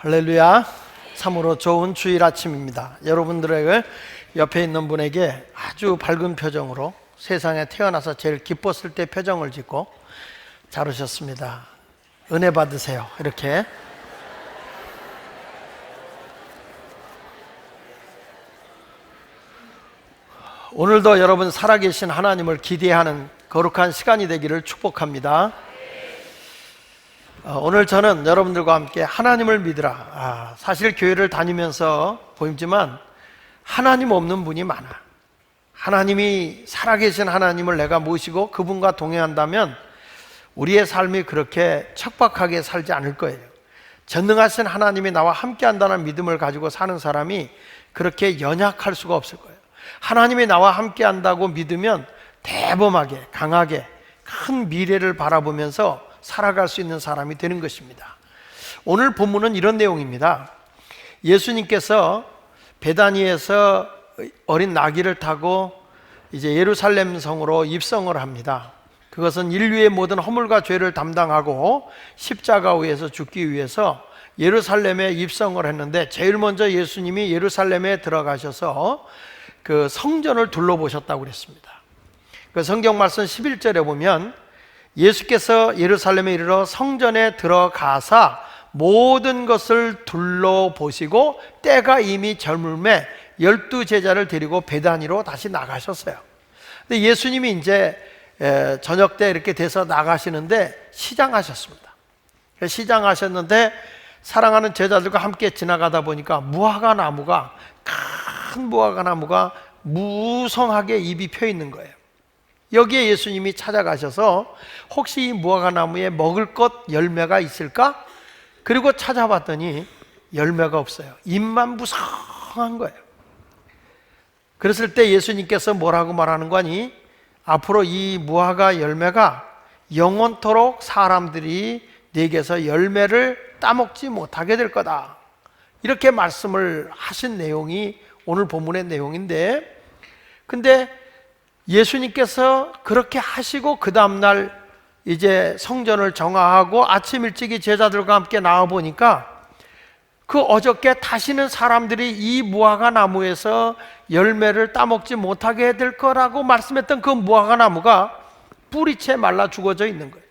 할렐루야. 참으로 좋은 주일 아침입니다. 여러분들에게 옆에 있는 분에게 아주 밝은 표정으로 세상에 태어나서 제일 기뻤을 때 표정을 짓고 잘 오셨습니다. 은혜 받으세요. 이렇게. 오늘도 여러분 살아계신 하나님을 기대하는 거룩한 시간이 되기를 축복합니다. 오늘 저는 여러분들과 함께 하나님을 믿으라. 사실 교회를 다니면서 보이지만 하나님 없는 분이 많아. 하나님이 살아계신 하나님을 내가 모시고 그분과 동행한다면 우리의 삶이 그렇게 척박하게 살지 않을 거예요. 전능하신 하나님이 나와 함께한다는 믿음을 가지고 사는 사람이 그렇게 연약할 수가 없을 거예요. 하나님이 나와 함께한다고 믿으면 대범하게 강하게 큰 미래를 바라보면서 살아갈 수 있는 사람이 되는 것입니다. 오늘 본문은 이런 내용입니다. 예수님께서 베다니에서 어린 나귀를 타고 이제 예루살렘 성으로 입성을 합니다. 그것은 인류의 모든 허물과 죄를 담당하고 십자가 위에서 죽기 위해서 예루살렘에 입성을 했는데, 제일 먼저 예수님이 예루살렘에 들어가셔서 그 성전을 둘러보셨다고 그랬습니다. 그 성경 말씀 11절에 보면 예수께서 예루살렘에 이르러 성전에 들어가사 모든 것을 둘러보시고 때가 이미 저물매 12제자를 데리고 베다니로 다시 나가셨어요. 근데 예수님이 이제 저녁 때 이렇게 돼서 나가시는데 시장하셨습니다. 시장하셨는데 사랑하는 제자들과 함께 지나가다 보니까 무화과 나무가, 큰 무화과 나무가 무성하게 잎이 펴 있는 거예요. 여기에 예수님이 찾아가셔서 혹시 이 무화과 나무에 먹을 것 열매가 있을까? 그리고 찾아봤더니 열매가 없어요. 잎만 무성한 거예요. 그랬을 때 예수님께서 뭐라고 말하는 거니? 앞으로 이 무화과 열매가 영원토록 사람들이 내게서 열매를 따먹지 못하게 될 거다, 이렇게 말씀을 하신 내용이 오늘 본문의 내용인데, 근데 예수님께서 그렇게 하시고 그 다음날 이제 성전을 정화하고 아침 일찍이 제자들과 함께 나와 보니까 그 어저께 다시는 사람들이 이 무화과 나무에서 열매를 따먹지 못하게 될 거라고 말씀했던 그 무화과 나무가 뿌리채 말라 죽어져 있는 거예요.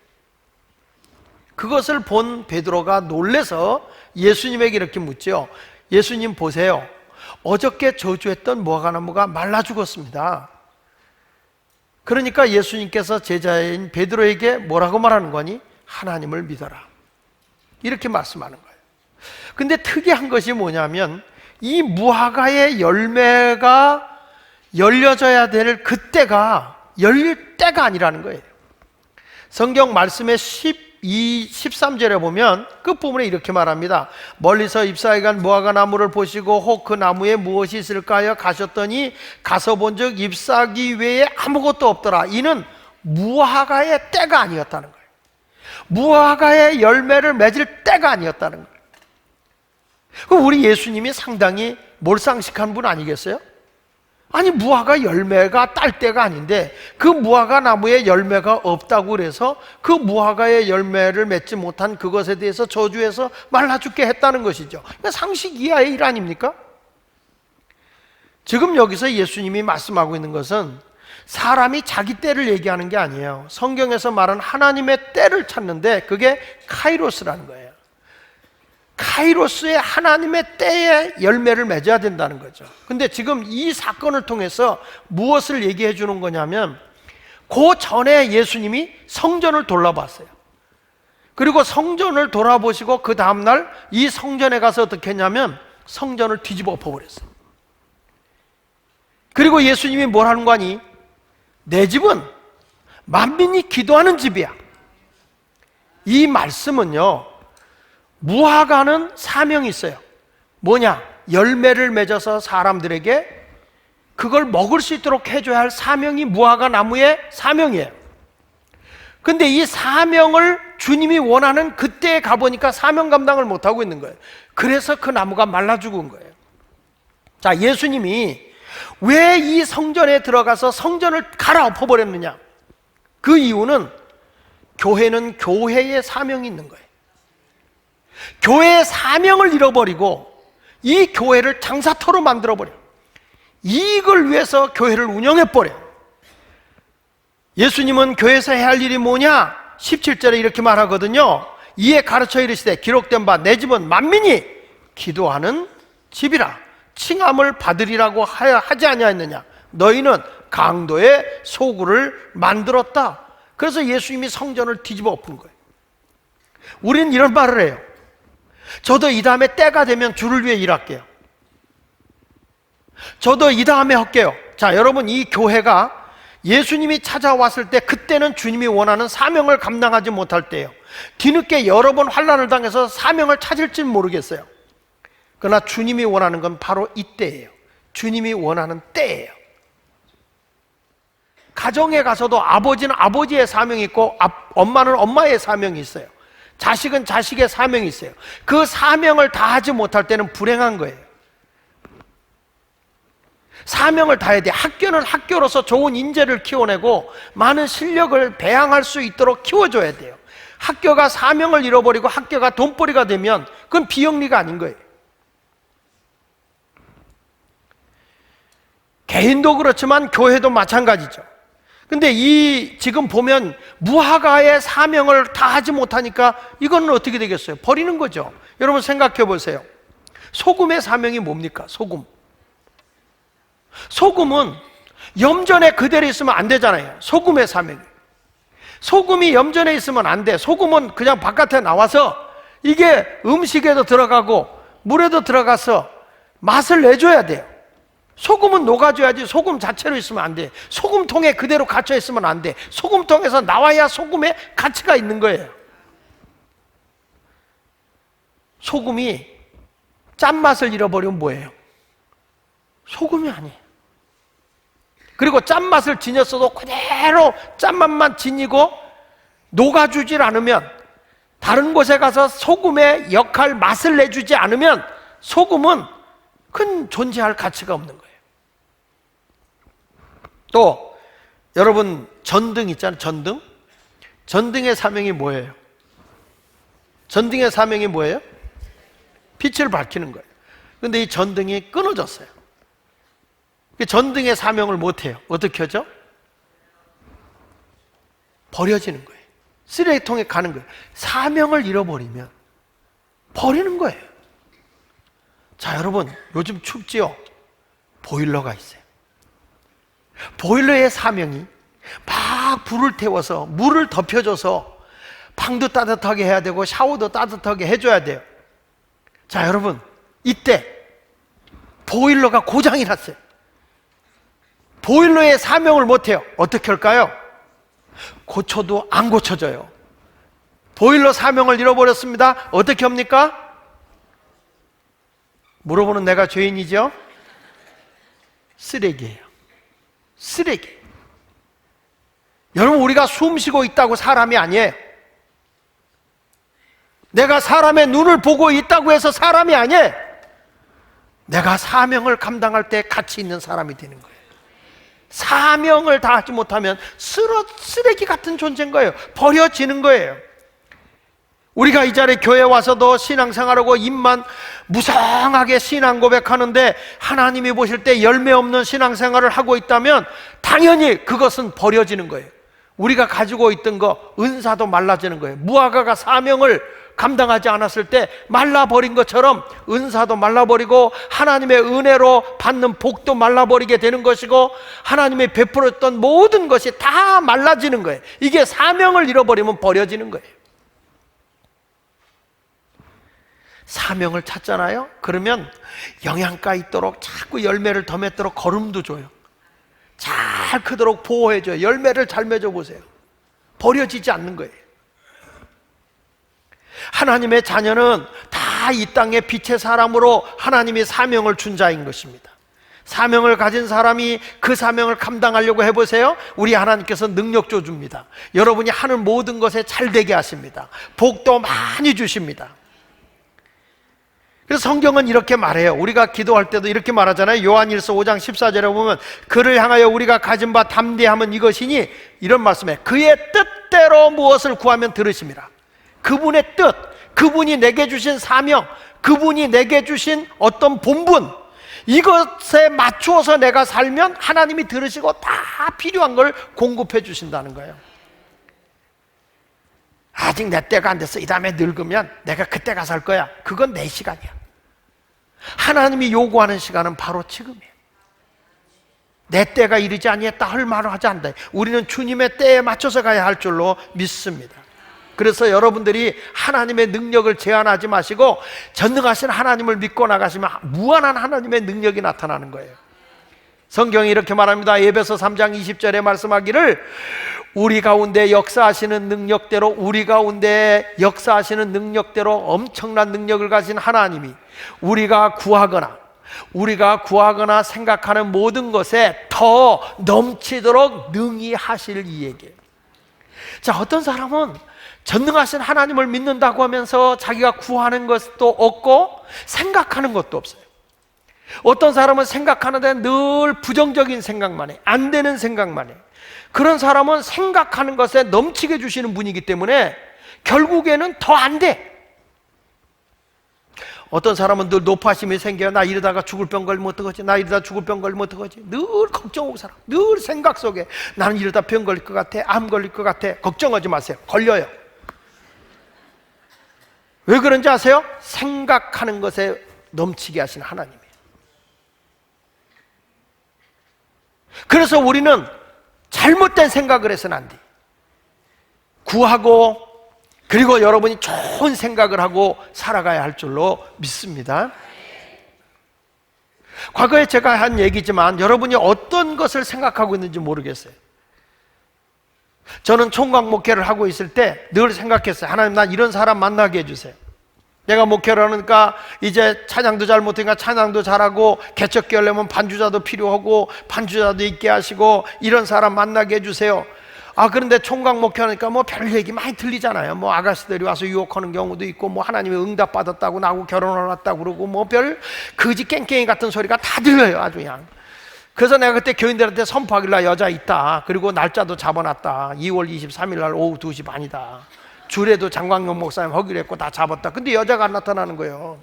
그것을 본 베드로가 놀라서 예수님에게 이렇게 묻죠. 예수님 보세요. 어저께 저주했던 무화과 나무가 말라 죽었습니다. 그러니까 예수님께서 제자인 베드로에게 뭐라고 말하는 거니? 하나님을 믿어라, 이렇게 말씀하는 거예요. 근데 특이한 것이 뭐냐면 이 무화과의 열매가 열려져야 될 그때가 열릴 때가 아니라는 거예요. 성경 말씀의 13절에 보면 끝부분에 이렇게 말합니다. 멀리서 잎사귀 간 무화과 나무를 보시고 혹 그 나무에 무엇이 있을까 하여 가셨더니 가서 본즉 잎사귀 외에 아무것도 없더라. 이는 무화과의 때가 아니었다는 거예요. 무화과의 열매를 맺을 때가 아니었다는 거예요. 우리 예수님이 상당히 몰상식한 분 아니겠어요? 아니, 무화과 열매가 딸 때가 아닌데 그 무화과 나무에 열매가 없다고 그래서 그 무화과의 열매를 맺지 못한 그것에 대해서 저주해서 말라 죽게 했다는 것이죠. 그러니까 상식 이하의 일 아닙니까? 지금 여기서 예수님이 말씀하고 있는 것은 사람이 자기 때를 얘기하는 게 아니에요. 성경에서 말하는 하나님의 때를 찾는데 그게 카이로스라는 거예요. 카이로스의 하나님의 때에 열매를 맺어야 된다는 거죠. 근데 지금 이 사건을 통해서 무엇을 얘기해 주는 거냐면, 그 전에 예수님이 성전을 돌아봤어요. 그리고 성전을 돌아보시고 그 다음날 이 성전에 가서 어떻게 했냐면 성전을 뒤집어 엎어버렸어요. 그리고 예수님이 뭘 하는 거니? 내 집은 만민이 기도하는 집이야. 이 말씀은요, 무화과는 사명이 있어요. 뭐냐? 열매를 맺어서 사람들에게 그걸 먹을 수 있도록 해줘야 할 사명이 무화과 나무의 사명이에요. 근데 이 사명을 주님이 원하는 그때에 가보니까 사명 감당을 못하고 있는 거예요. 그래서 그 나무가 말라 죽은 거예요. 자, 예수님이 왜 이 성전에 들어가서 성전을 갈아엎어버렸느냐? 그 이유는 교회는 교회의 사명이 있는 거예요. 교회의 사명을 잃어버리고 이 교회를 장사터로 만들어버려. 이익을 위해서 교회를 운영해버려. 예수님은 교회에서 해야 할 일이 뭐냐? 17절에 이렇게 말하거든요. 이에 가르쳐 이르시되 기록된 바 내 집은 만민이 기도하는 집이라 칭함을 받으리라고 하지 아니하였느냐. 너희는 강도의 소굴을 만들었다. 그래서 예수님이 성전을 뒤집어 엎은 거예요. 우리는 이런 말을 해요. 저도 이 다음에 때가 되면 주를 위해 일할게요. 저도 이 다음에 할게요. 자, 여러분, 이 교회가 예수님이 찾아왔을 때 그때는 주님이 원하는 사명을 감당하지 못할 때예요. 뒤늦게 여러 번 환난을 당해서 사명을 찾을지는 모르겠어요. 그러나 주님이 원하는 건 바로 이때예요. 주님이 원하는 때예요. 가정에 가서도 아버지는 아버지의 사명이 있고 엄마는 엄마의 사명이 있어요. 자식은 자식의 사명이 있어요. 그 사명을 다하지 못할 때는 불행한 거예요. 사명을 다해야 돼. 학교는 학교로서 좋은 인재를 키워내고 많은 실력을 배양할 수 있도록 키워줘야 돼요. 학교가 사명을 잃어버리고 학교가 돈벌이가 되면 그건 비영리가 아닌 거예요. 개인도 그렇지만 교회도 마찬가지죠. 근데 지금 보면 무화과의 사명을 다 하지 못하니까 이거는 어떻게 되겠어요? 버리는 거죠. 여러분 생각해 보세요. 소금의 사명이 뭡니까? 소금은 염전에 그대로 있으면 안 되잖아요. 소금의 사명이. 소금이 염전에 있으면 안 돼. 소금은 그냥 바깥에 나와서 이게 음식에도 들어가고 물에도 들어가서 맛을 내줘야 돼요. 소금은 녹아줘야지 소금 자체로 있으면 안 돼. 소금통에 그대로 갇혀 있으면 안 돼. 소금통에서 나와야 소금의 가치가 있는 거예요. 소금이 짠맛을 잃어버리면 뭐예요? 소금이 아니에요. 그리고 짠맛을 지녔어도 그대로 짠맛만 지니고 녹아주질 않으면, 다른 곳에 가서 소금의 역할, 맛을 내주지 않으면 소금은 큰 존재할 가치가 없는 거예요. 또 여러분 전등 있잖아요. 전등의 사명이 뭐예요? 전등의 사명이 뭐예요? 빛을 밝히는 거예요. 그런데 이 전등이 끊어졌어요. 전등의 사명을 못해요. 어떻게 하죠? 버려지는 거예요. 쓰레기통에 가는 거예요. 사명을 잃어버리면 버리는 거예요. 자, 여러분 요즘 춥지요? 보일러가 있어요. 보일러의 사명이 막 불을 태워서 물을 덮여줘서 방도 따뜻하게 해야 되고 샤워도 따뜻하게 해줘야 돼요. 자, 여러분 이때 보일러가 고장이 났어요. 보일러의 사명을 못해요. 어떻게 할까요? 고쳐도 안 고쳐져요. 보일러 사명을 잃어버렸습니다. 어떻게 합니까? 물어보는 내가 죄인이죠? 쓰레기예요. 쓰레기. 여러분, 우리가 숨 쉬고 있다고 사람이 아니에요. 내가 사람의 눈을 보고 있다고 해서 사람이 아니에요. 내가 사명을 감당할 때 가치 있는 사람이 되는 거예요. 사명을 다하지 못하면 쓰레기 같은 존재인 거예요. 버려지는 거예요. 우리가 이 자리에 교회 와서도 신앙생활하고 입만 무성하게 신앙 고백하는데 하나님이 보실 때 열매 없는 신앙생활을 하고 있다면 당연히 그것은 버려지는 거예요. 우리가 가지고 있던 거, 은사도 말라지는 거예요. 무화과가 사명을 감당하지 않았을 때 말라버린 것처럼 은사도 말라버리고 하나님의 은혜로 받는 복도 말라버리게 되는 것이고 하나님이 베풀었던 모든 것이 다 말라지는 거예요. 이게 사명을 잃어버리면 버려지는 거예요. 사명을 찾잖아요. 그러면 영양가 있도록 자꾸 열매를 더 맺도록 거름도 줘요. 잘 크도록 보호해줘요. 열매를 잘 맺어보세요. 버려지지 않는 거예요. 하나님의 자녀는 다 이 땅의 빛의 사람으로 하나님이 사명을 준 자인 것입니다. 사명을 가진 사람이 그 사명을 감당하려고 해보세요. 우리 하나님께서 능력 줘줍니다. 여러분이 하는 모든 것에 잘되게 하십니다. 복도 많이 주십니다. 그래서 성경은 이렇게 말해요. 우리가 기도할 때도 이렇게 말하잖아요. 요한일서 5장 14절에 보면 그를 향하여 우리가 가진 바 담대함은 이것이니, 이런 말씀에 그의 뜻대로 무엇을 구하면 들으심이라. 그분의 뜻, 그분이 내게 주신 사명, 그분이 내게 주신 어떤 본분, 이것에 맞추어서 내가 살면 하나님이 들으시고 다 필요한 걸 공급해 주신다는 거예요. 아직 내 때가 안 됐어. 이 다음에 늙으면 내가 그때 가서 할 거야. 그건 내 시간이야. 하나님이 요구하는 시간은 바로 지금이에요. 내 때가 이르지 아니했다 할 말을 하지 않는다. 우리는 주님의 때에 맞춰서 가야 할 줄로 믿습니다. 그래서 여러분들이 하나님의 능력을 제한하지 마시고 전능하신 하나님을 믿고 나가시면 무한한 하나님의 능력이 나타나는 거예요. 성경이 이렇게 말합니다. 에베소 3장 20절에 말씀하기를 우리 가운데 역사하시는 능력대로, 우리 가운데 역사하시는 능력대로 엄청난 능력을 가진 하나님이 우리가 구하거나 생각하는 모든 것에 더 넘치도록 능히 하실 이에게. 자, 어떤 사람은 전능하신 하나님을 믿는다고 하면서 자기가 구하는 것도 없고 생각하는 것도 없어요. 어떤 사람은 생각하는데 늘 부정적인 생각만 해. 안 되는 생각만 해. 그런 사람은 생각하는 것에 넘치게 주시는 분이기 때문에 결국에는 더 안 돼. 어떤 사람은 늘 노파심이 생겨요. 나 이러다가 죽을 병 걸리면 어떡하지? 나 이러다 죽을 병 걸리면 어떡하지? 늘 걱정하고 살아. 늘 생각 속에 나는 이러다 병 걸릴 것 같아. 암 걸릴 것 같아. 걱정하지 마세요. 걸려요. 왜 그런지 아세요? 생각하는 것에 넘치게 하신 하나님이에요. 그래서 우리는 잘못된 생각을 해서는 안 돼. 구하고 그리고 여러분이 좋은 생각을 하고 살아가야 할 줄로 믿습니다. 과거에 제가 한 얘기지만 여러분이 어떤 것을 생각하고 있는지 모르겠어요. 저는 총각 목회를 하고 있을 때 늘 생각했어요. 하나님, 난 이런 사람 만나게 해주세요. 내가 목회를 하니까 이제 찬양도 잘 못하니까 찬양도 잘하고, 개척기 하려면 반주자도 필요하고 반주자도 있게 하시고, 이런 사람 만나게 해주세요. 그런데 총각 목회하니까 뭐 별 얘기 많이 들리잖아요. 뭐 아가씨들이 와서 유혹하는 경우도 있고, 뭐 하나님의 응답 받았다고 나하고 결혼을 했다고 그러고, 뭐 별 거지 깽깽이 같은 소리가 다 들려요. 아주 그냥. 그래서 내가 그때 교인들한테 선포하길래 여자 있다. 그리고 날짜도 잡아놨다. 2월 23일 날 오후 2시 반이다. 주례도 장광용 목사님 하기로 했고 다 잡았다. 근데 여자가 안 나타나는 거예요.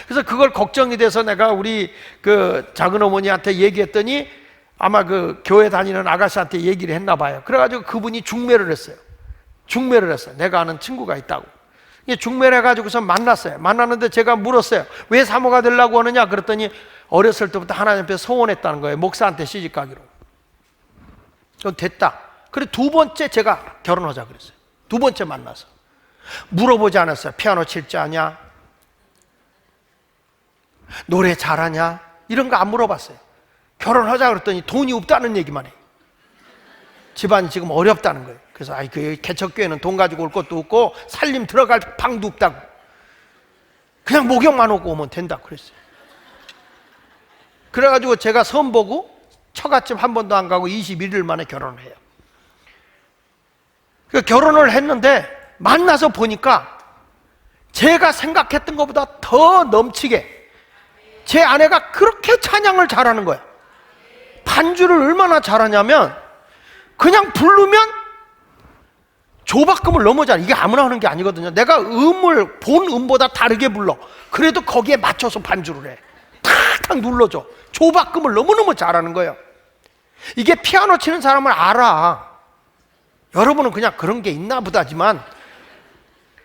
그래서 그걸 걱정이 돼서 내가 우리 그 작은 어머니한테 얘기했더니 아마 그 교회 다니는 아가씨한테 얘기를 했나 봐요. 그래가지고 그분이 중매를 했어요. 내가 아는 친구가 있다고. 중매를 해가지고서 만났어요. 만났는데 제가 물었어요. 왜 사모가 되려고 하느냐? 그랬더니 어렸을 때부터 하나님 앞에 소원했다는 거예요. 목사한테 시집 가기로. 그럼 됐다. 그래 두 번째 제가 결혼하자 그랬어요. 두 번째 만나서 물어보지 않았어요. 피아노 칠 줄 아냐? 노래 잘하냐? 이런 거 안 물어봤어요. 결혼하자 그랬더니 돈이 없다는 얘기만 해. 집안이 지금 어렵다는 거예요. 그래서 그 개척교회는 돈 가지고 올 것도 없고 살림 들어갈 방도 없다고. 그냥 목욕만 오고 오면 된다고 그랬어요. 그래가지고 제가 선보고 처갓집 한 번도 안 가고 21일 만에 결혼을 해요. 결혼을 했는데 만나서 보니까 제가 생각했던 것보다 더 넘치게 제 아내가 그렇게 찬양을 잘하는 거야. 반주를 얼마나 잘하냐면 그냥 부르면 조바금을 너무 잘해. 이게 아무나 하는 게 아니거든요. 내가 음을 본 음보다 다르게 불러. 그래도 거기에 맞춰서 반주를 해. 탁탁 눌러줘. 조바금을 너무너무 잘하는 거예요. 이게 피아노 치는 사람을 알아. 여러분은 그냥 그런 게 있나 보다지만,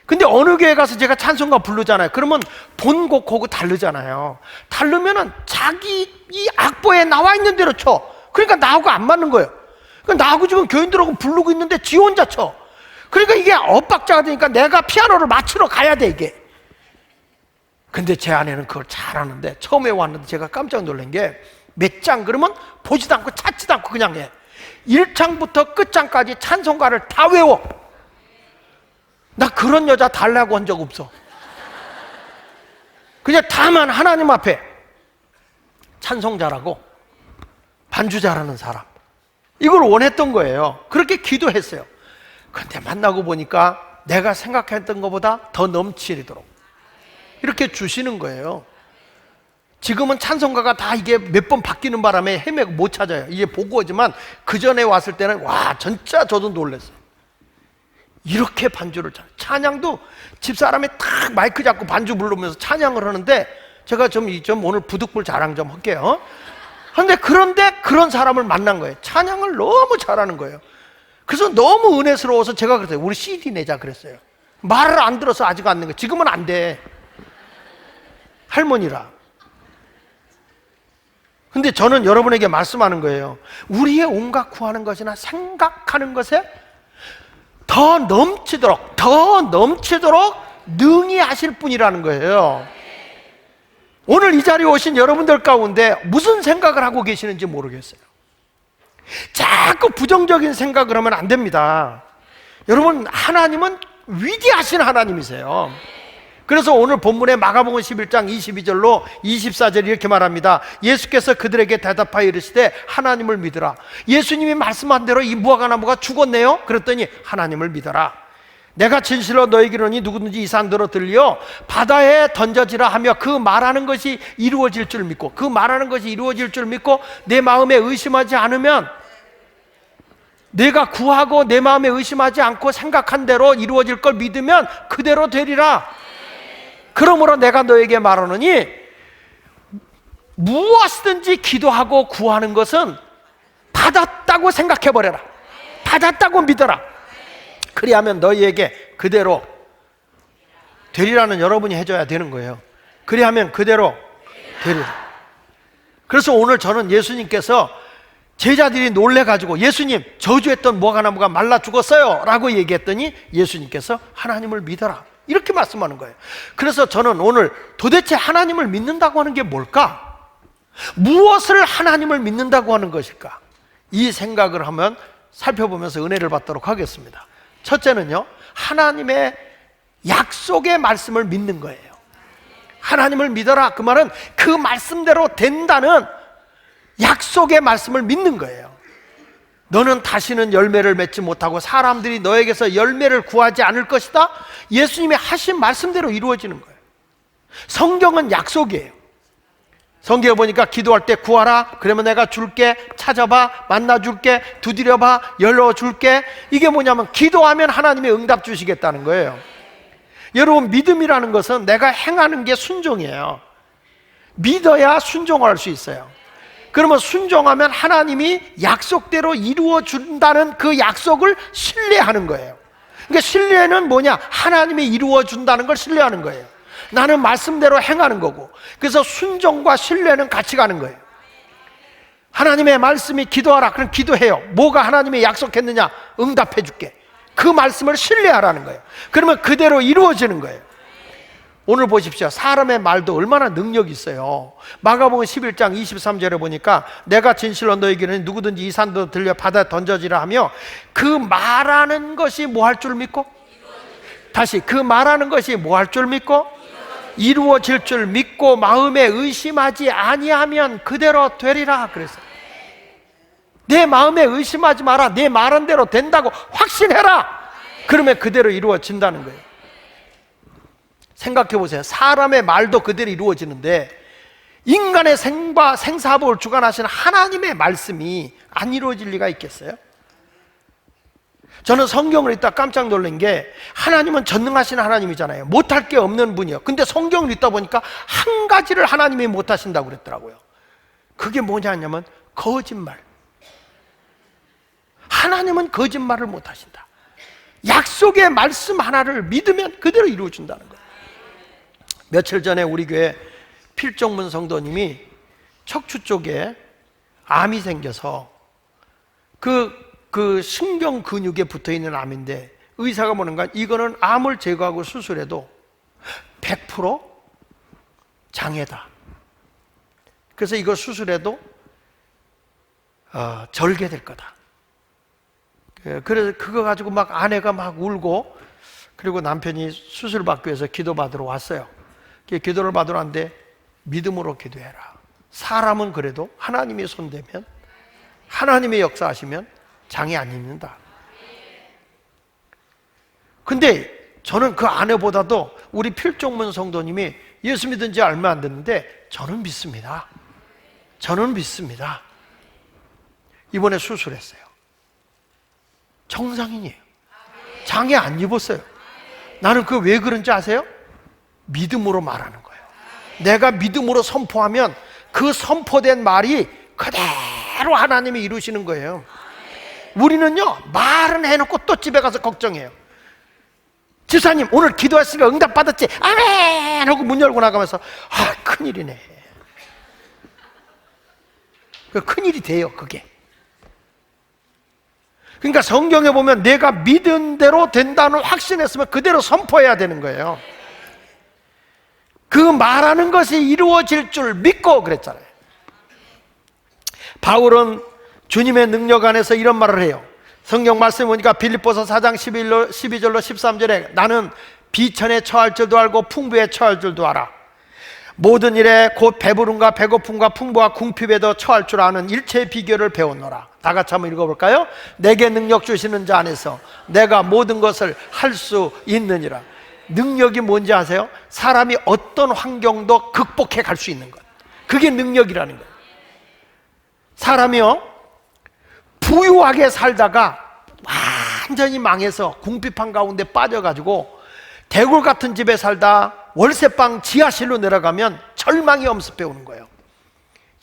근데 어느 교회 가서 제가 찬송가 부르잖아요. 그러면 본 곡하고 다르잖아요. 다르면은 자기 이 악보에 나와 있는 대로 쳐. 그러니까 나하고 안 맞는 거예요. 그러니까 나하고 지금 교인들하고 부르고 있는데 지 혼자 쳐. 그러니까 이게 엇박자가 되니까 내가 피아노를 맞추러 가야 돼 이게. 근데 제 아내는 그걸 잘하는데, 처음에 왔는데 제가 깜짝 놀란 게 몇 장 그러면 보지도 않고 찾지도 않고 그냥 해. 1장부터 끝장까지 찬송가를 다 외워. 나 그런 여자 달라고 한 적 없어. 그냥 다만 하나님 앞에 찬송 잘하고 반주 잘하는 사람, 이걸 원했던 거예요. 그렇게 기도했어요. 근데 만나고 보니까 내가 생각했던 것보다 더 넘치도록 이렇게 주시는 거예요. 지금은 찬송가가 다 이게 몇 번 바뀌는 바람에 헤매고 못 찾아요. 이게 보고 오지만 그 전에 왔을 때는 와 진짜 저도 놀랐어요. 이렇게 반주를 잘 찬양도 집사람이 탁 마이크 잡고 반주 부르면서 찬양을 하는데 제가 좀 오늘 부득불 자랑 좀 할게요. 그런데 그런 사람을 만난 거예요. 찬양을 너무 잘하는 거예요. 그래서 너무 은혜스러워서 제가 그랬어요. 우리 CD 내자 그랬어요. 말을 안 들어서 아직 안 낸 거예요. 지금은 안 돼. 할머니라. 근데 저는 여러분에게 말씀하는 거예요. 우리의 온갖 구하는 것이나 생각하는 것에 더 넘치도록 능히 하실 분이라는 거예요. 오늘 이 자리에 오신 여러분들 가운데 무슨 생각을 하고 계시는지 모르겠어요. 자꾸 부정적인 생각을 하면 안 됩니다. 여러분, 하나님은 위대하신 하나님이세요. 그래서 오늘 본문의 마가복음 11장 22절로 24절 이렇게 말합니다. 예수께서 그들에게 대답하여 이르시되 하나님을 믿으라. 예수님이 말씀한 대로 이 무화과나무가 죽었네요. 그랬더니 하나님을 믿어라. 내가 진실로 너에게 이르노니 누구든지 이 산더러 들려 바다에 던져지라 하며 그 말하는 것이 이루어질 줄 믿고, 그 말하는 것이 이루어질 줄 믿고 내 마음에 의심하지 않으면, 내가 구하고 내 마음에 의심하지 않고 생각한 대로 이루어질 걸 믿으면 그대로 되리라. 그러므로 내가 너에게 말하노니 무엇이든지 기도하고 구하는 것은 받았다고 생각해버려라. 받았다고 믿어라. 그리하면 너희에게 그대로 되리라는 여러분이 해줘야 되는 거예요. 그리하면 그대로 되리라. 그래서 오늘 저는 예수님께서 제자들이 놀래가지고 예수님, 저주했던 무화과나무가 말라 죽었어요 라고 얘기했더니 예수님께서 하나님을 믿어라 이렇게 말씀하는 거예요. 그래서 저는 오늘 도대체 하나님을 믿는다고 하는 게 뭘까? 무엇을 하나님을 믿는다고 하는 것일까? 이 생각을 하면 살펴보면서 은혜를 받도록 하겠습니다. 첫째는요, 하나님의 약속의 말씀을 믿는 거예요. 하나님을 믿어라, 그 말은 그 말씀대로 된다는 약속의 말씀을 믿는 거예요. 너는 다시는 열매를 맺지 못하고 사람들이 너에게서 열매를 구하지 않을 것이다. 예수님이 하신 말씀대로 이루어지는 거예요. 성경은 약속이에요. 성경에 보니까 기도할 때 구하라, 그러면 내가 줄게, 찾아봐, 만나줄게, 두드려봐, 열어줄게. 이게 뭐냐면 기도하면 하나님이 응답 주시겠다는 거예요. 여러분, 믿음이라는 것은 내가 행하는 게 순종이에요. 믿어야 순종할 수 있어요. 그러면 순종하면 하나님이 약속대로 이루어 준다는 그 약속을 신뢰하는 거예요. 그러니까 신뢰는 뭐냐? 하나님이 이루어 준다는 걸 신뢰하는 거예요. 나는 말씀대로 행하는 거고, 그래서 순종과 신뢰는 같이 가는 거예요. 하나님의 말씀이 기도하라, 그럼 기도해요. 뭐가 하나님이 약속했느냐? 응답해 줄게. 그 말씀을 신뢰하라는 거예요. 그러면 그대로 이루어지는 거예요. 오늘 보십시오. 사람의 말도 얼마나 능력이 있어요. 마가복음 11장 23절에 보니까 내가 진실로 너에게는 누구든지 이 산도 들려 바다에 던져지라 하며 그 말하는 것이 뭐 할 줄 믿고, 다시 그 말하는 것이 뭐 할 줄 믿고, 이루어질 줄 믿고 마음에 의심하지 아니하면 그대로 되리라 그랬어요. 내 마음에 의심하지 마라. 내 말한 대로 된다고 확신해라. 그러면 그대로 이루어진다는 거예요. 생각해 보세요. 사람의 말도 그대로 이루어지는데 인간의 생과 생사복을 주관하시는 하나님의 말씀이 안 이루어질 리가 있겠어요? 저는 성경을 읽다 깜짝 놀란 게, 하나님은 전능하신 하나님이잖아요. 못할 게 없는 분이요. 근데 성경을 읽다 보니까 한 가지를 하나님이 못하신다고 그랬더라고요. 그게 뭐냐면 거짓말. 하나님은 거짓말을 못하신다. 약속의 말씀 하나를 믿으면 그대로 이루어준다는 거예요. 며칠 전에 우리 교회 필종문 성도님이 척추 쪽에 암이 생겨서 그 신경 근육에 붙어있는 암인데 의사가 뭐는가, 이거는 암을 제거하고 수술해도 100% 장애다. 그래서 이거 수술해도 절개될 거다. 그래서 그거 가지고 막 아내가 막 울고, 그리고 남편이 수술 받기 위해서 기도 받으러 왔어요. 기도를 받으러 왔는데 믿음으로 기도해라. 사람은 그래도 하나님이 손대면, 하나님의 역사하시면 장애 안 입는다. 근데 저는 그 아내보다도 우리 필종문 성도님이 예수 믿은 지 얼마 안 됐는데 저는 믿습니다. 저는 믿습니다. 이번에 수술했어요. 정상인이에요. 장애 안 입었어요. 나는 그 왜 그런지 아세요? 믿음으로 말하는 거예요. 내가 믿음으로 선포하면 그 선포된 말이 그대로 하나님이 이루시는 거예요. 우리는요, 말은 해놓고 또 집에 가서 걱정해요. 지사님 오늘 기도했으니까 응답 받았지? 아멘! 하고 문 열고 나가면서 큰일이네. 큰일이 돼요, 그게. 그러니까 성경에 보면 내가 믿은 대로 된다는 확신했으면 그대로 선포해야 되는 거예요. 그 말하는 것이 이루어질 줄 믿고 그랬잖아요. 바울은 주님의 능력 안에서 이런 말을 해요. 성경 말씀에 보니까 빌립보서 4장 12절로 13절에 나는 비천에 처할 줄도 알고 풍부에 처할 줄도 알아. 모든 일에 곧 배부름과 배고픔과 풍부와 궁핍에도 처할 줄 아는 일체의 비결을 배웠노라. 다 같이 한번 읽어볼까요? 내게 능력 주시는 자 안에서 내가 모든 것을 할 수 있느니라. 능력이 뭔지 아세요? 사람이 어떤 환경도 극복해 갈 수 있는 것. 그게 능력이라는 거예요. 사람이요, 부유하게 살다가 완전히 망해서 궁핍한 가운데 빠져가지고 대굴 같은 집에 살다 월세방 지하실로 내려가면 절망이 엄습해 오는 거예요.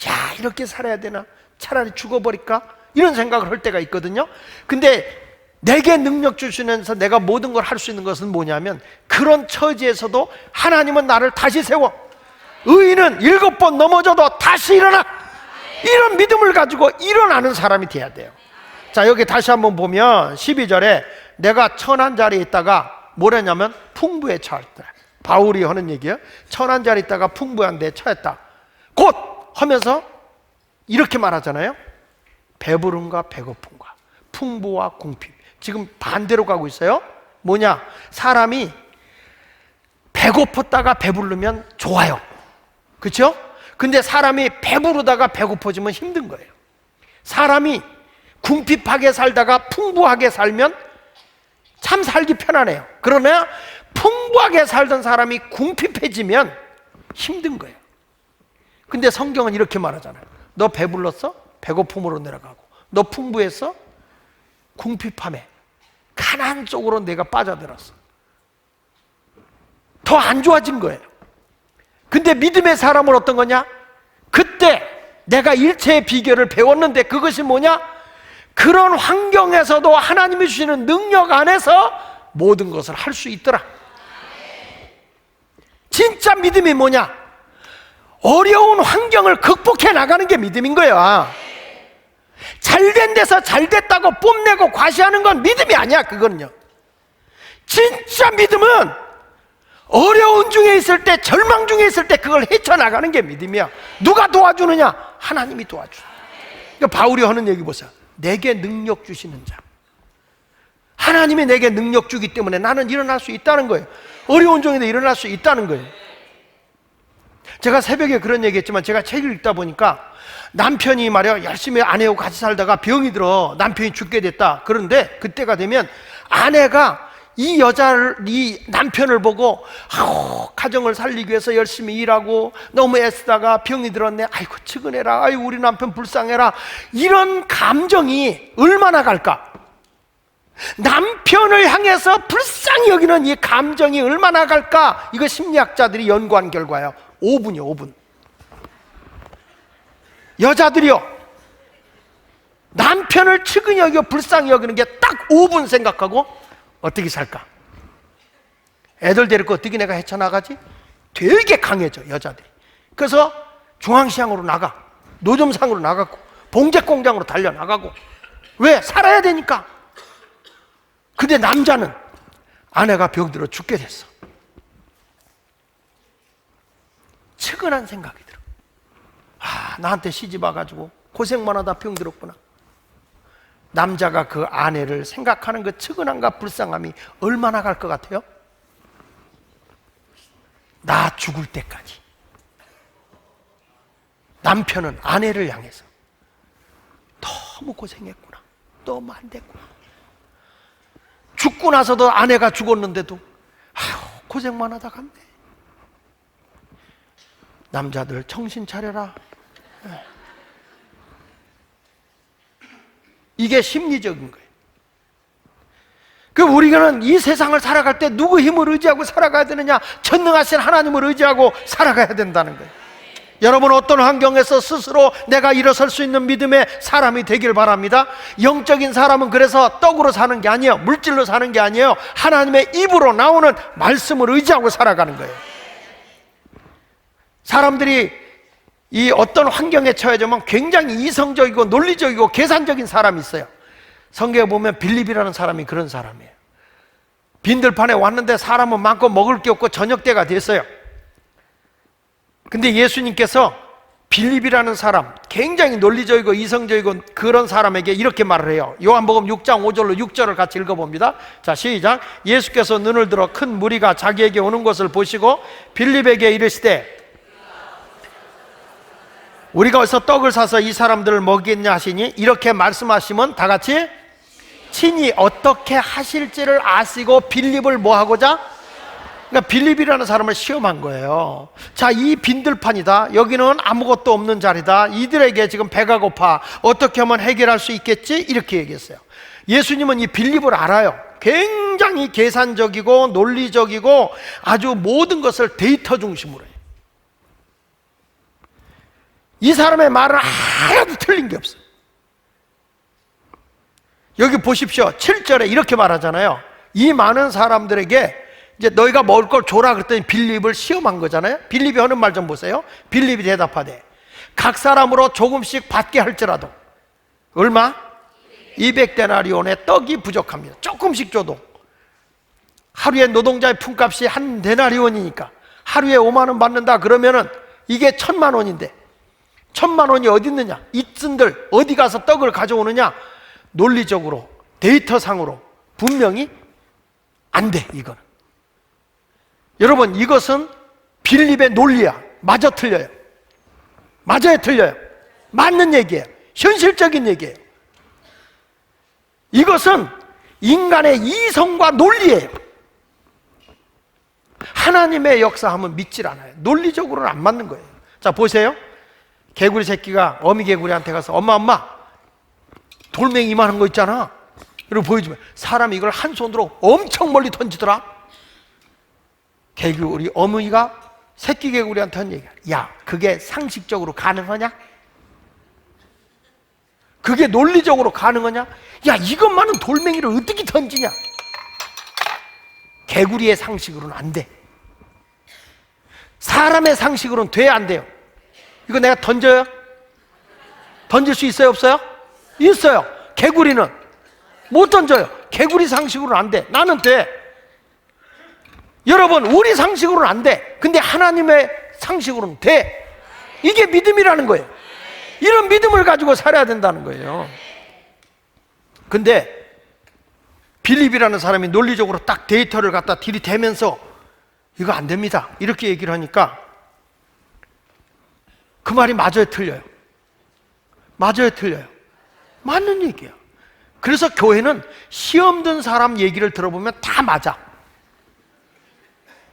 야, 이렇게 살아야 되나? 차라리 죽어버릴까? 이런 생각을 할 때가 있거든요. 근데 내게 능력 주시면서 내가 모든 걸 할 수 있는 것은 뭐냐면, 그런 처지에서도 하나님은 나를 다시 세워. 의인은 7번 넘어져도 다시 일어나. 이런 믿음을 가지고 일어나는 사람이 돼야 돼요. 자, 여기 다시 한번 보면 12절에 내가 천한 자리에 있다가 뭐랬냐면 풍부에 처했다. 바울이 하는 얘기예요. 천한 자리에 있다가 풍부한 데에 처했다. 곧 하면서 이렇게 말하잖아요. 배부름과 배고픔과 풍부와 궁핍. 지금 반대로 가고 있어요. 뭐냐? 사람이 배고팠다가 배부르면 좋아요. 그렇죠? 근데 사람이 배부르다가 배고파지면 힘든 거예요. 사람이 궁핍하게 살다가 풍부하게 살면 참 살기 편하네요. 그러나 풍부하게 살던 사람이 궁핍해지면 힘든 거예요. 근데 성경은 이렇게 말하잖아요. 너 배불렀어? 배고픔으로 내려가고, 너 풍부했어? 궁핍함에 가난 쪽으로 내가 빠져들었어. 더 안 좋아진 거예요. 근데 믿음의 사람은 어떤 거냐? 그때 내가 일체의 비결을 배웠는데 그것이 뭐냐? 그런 환경에서도 하나님이 주시는 능력 안에서 모든 것을 할 수 있더라. 진짜 믿음이 뭐냐? 어려운 환경을 극복해 나가는 게 믿음인 거야. 잘된 데서 잘됐다고 뽐내고 과시하는 건 믿음이 아니야. 그거는요, 진짜 믿음은 어려운 중에 있을 때, 절망 중에 있을 때 그걸 헤쳐나가는 게 믿음이야. 누가 도와주느냐? 하나님이 도와줘. 그러니까 바울이 하는 얘기 보세요. 내게 능력 주시는 자. 하나님이 내게 능력 주기 때문에 나는 일어날 수 있다는 거예요. 어려운 중에도 일어날 수 있다는 거예요. 제가 새벽에 그런 얘기 했지만, 제가 책을 읽다 보니까 남편이 말이야 열심히 아내하고 같이 살다가 병이 들어. 남편이 죽게 됐다. 그런데 그때가 되면 아내가 이 여자를, 이 남편을 보고 가정을 살리기 위해서 열심히 일하고 너무 애쓰다가 병이 들었네. 아이고 측은해라. 아이고 우리 남편 불쌍해라. 이런 감정이 얼마나 갈까? 남편을 향해서 불쌍히 여기는 이 감정이 얼마나 갈까? 이거 심리학자들이 연구한 결과예요. 5분이요 5분. 여자들이요, 남편을 측은히 여기고 불쌍히 여기는 게 딱 5분 생각하고 어떻게 살까? 애들 데리고 어떻게 내가 헤쳐나가지? 되게 강해져, 여자들이. 그래서 중앙시장으로 나가, 노점상으로 나가고, 봉제공장으로 달려나가고. 왜? 살아야 되니까. 근데 남자는 아내가 병들어 죽게 됐어. 측은한 생각이 들어. 나한테 시집 와가지고 고생만 하다 병들었구나. 남자가 그 아내를 생각하는 그 측은함과 불쌍함이 얼마나 갈 것 같아요? 나 죽을 때까지. 남편은 아내를 향해서 너무 고생했구나, 너무 안 됐구나. 죽고 나서도 아내가 죽었는데도 고생만 하다 갔네. 남자들 정신 차려라. 이게 심리적인 거예요. 우리는 이 세상을 살아갈 때 누구 힘을 의지하고 살아가야 되느냐? 전능하신 하나님을 의지하고 살아가야 된다는 거예요. 여러분, 어떤 환경에서 스스로 내가 일어설 수 있는 믿음의 사람이 되길 바랍니다. 영적인 사람은 그래서 떡으로 사는 게 아니에요. 물질로 사는 게 아니에요. 하나님의 입으로 나오는 말씀을 의지하고 살아가는 거예요. 사람들이 이 어떤 환경에 처해지면 굉장히 이성적이고 논리적이고 계산적인 사람이 있어요. 성경에 보면 빌립이라는 사람이 그런 사람이에요. 빈들판에 왔는데 사람은 많고 먹을 게 없고 저녁 때가 됐어요. 근데 예수님께서 빌립이라는 사람, 굉장히 논리적이고 이성적이고 그런 사람에게 이렇게 말을 해요. 요한복음 6장 5절로 6절을 같이 읽어봅니다. 자, 시작. 예수께서 눈을 들어 큰 무리가 자기에게 오는 것을 보시고 빌립에게 이르시되 우리가 어디서 떡을 사서 이 사람들을 먹이겠냐 하시니, 이렇게 말씀하시면 다 같이 친히 어떻게 하실지를 아시고 빌립을 뭐 하고자? 그러니까 빌립이라는 사람을 시험한 거예요. 자, 이 빈들판이다. 여기는 아무것도 없는 자리다. 이들에게 지금 배가 고파. 어떻게 하면 해결할 수 있겠지? 이렇게 얘기했어요. 예수님은 이 빌립을 알아요. 굉장히 계산적이고 논리적이고 아주 모든 것을 데이터 중심으로 해요. 이 사람의 말은 하나도 틀린 게 없어요. 여기 보십시오. 7절에 이렇게 말하잖아요. 이 많은 사람들에게 이제 너희가 먹을 걸 줘라 그랬더니 빌립을 시험한 거잖아요. 빌립이 하는 말 좀 보세요. 빌립이 대답하되 각 사람으로 조금씩 받게 할지라도 얼마? 200데나리온의 떡이 부족합니다. 조금씩 줘도 하루에 노동자의 품값이 한 데나리온이니까 하루에 5만 원 받는다 그러면은 이게 1,000만 원인데 1,000만 원이 어디 있느냐? 이쯤들 어디 가서 떡을 가져오느냐? 논리적으로 데이터상으로 분명히 안 돼. 이거는 여러분, 이것은 빌립의 논리야. 맞아 틀려요? 맞아요 틀려요? 맞는 얘기예요. 현실적인 얘기예요. 이것은 인간의 이성과 논리예요. 하나님의 역사하면 믿질 않아요. 논리적으로는 안 맞는 거예요. 자, 보세요. 개구리 새끼가 어미 개구리한테 가서 엄마 돌멩이 이만한 거 있잖아. 이러고 보여주면 사람이 이걸 한 손으로 엄청 멀리 던지더라. 개구리 어머니가 새끼 개구리한테 한 얘기야. 야, 그게 상식적으로 가능하냐? 그게 논리적으로 가능하냐? 야, 이것만은 돌멩이를 어떻게 던지냐? 개구리의 상식으로는 안 돼. 사람의 상식으로는 돼, 안 돼요? 이거 내가 던져요? 던질 수 있어요, 없어요? 있어요. 개구리는 못 던져요. 개구리 상식으로는 안 돼. 나는 돼. 여러분, 우리 상식으로는 안 돼. 근데 하나님의 상식으로는 돼. 이게 믿음이라는 거예요. 이런 믿음을 가지고 살아야 된다는 거예요. 근데 빌립이라는 사람이 논리적으로 딱 데이터를 갖다 들이대면서 이거 안 됩니다 이렇게 얘기를 하니까 그 말이 맞아요 틀려요? 맞아요 틀려요? 맞는 얘기야. 그래서 교회는 시험 든 사람 얘기를 들어보면 다 맞아.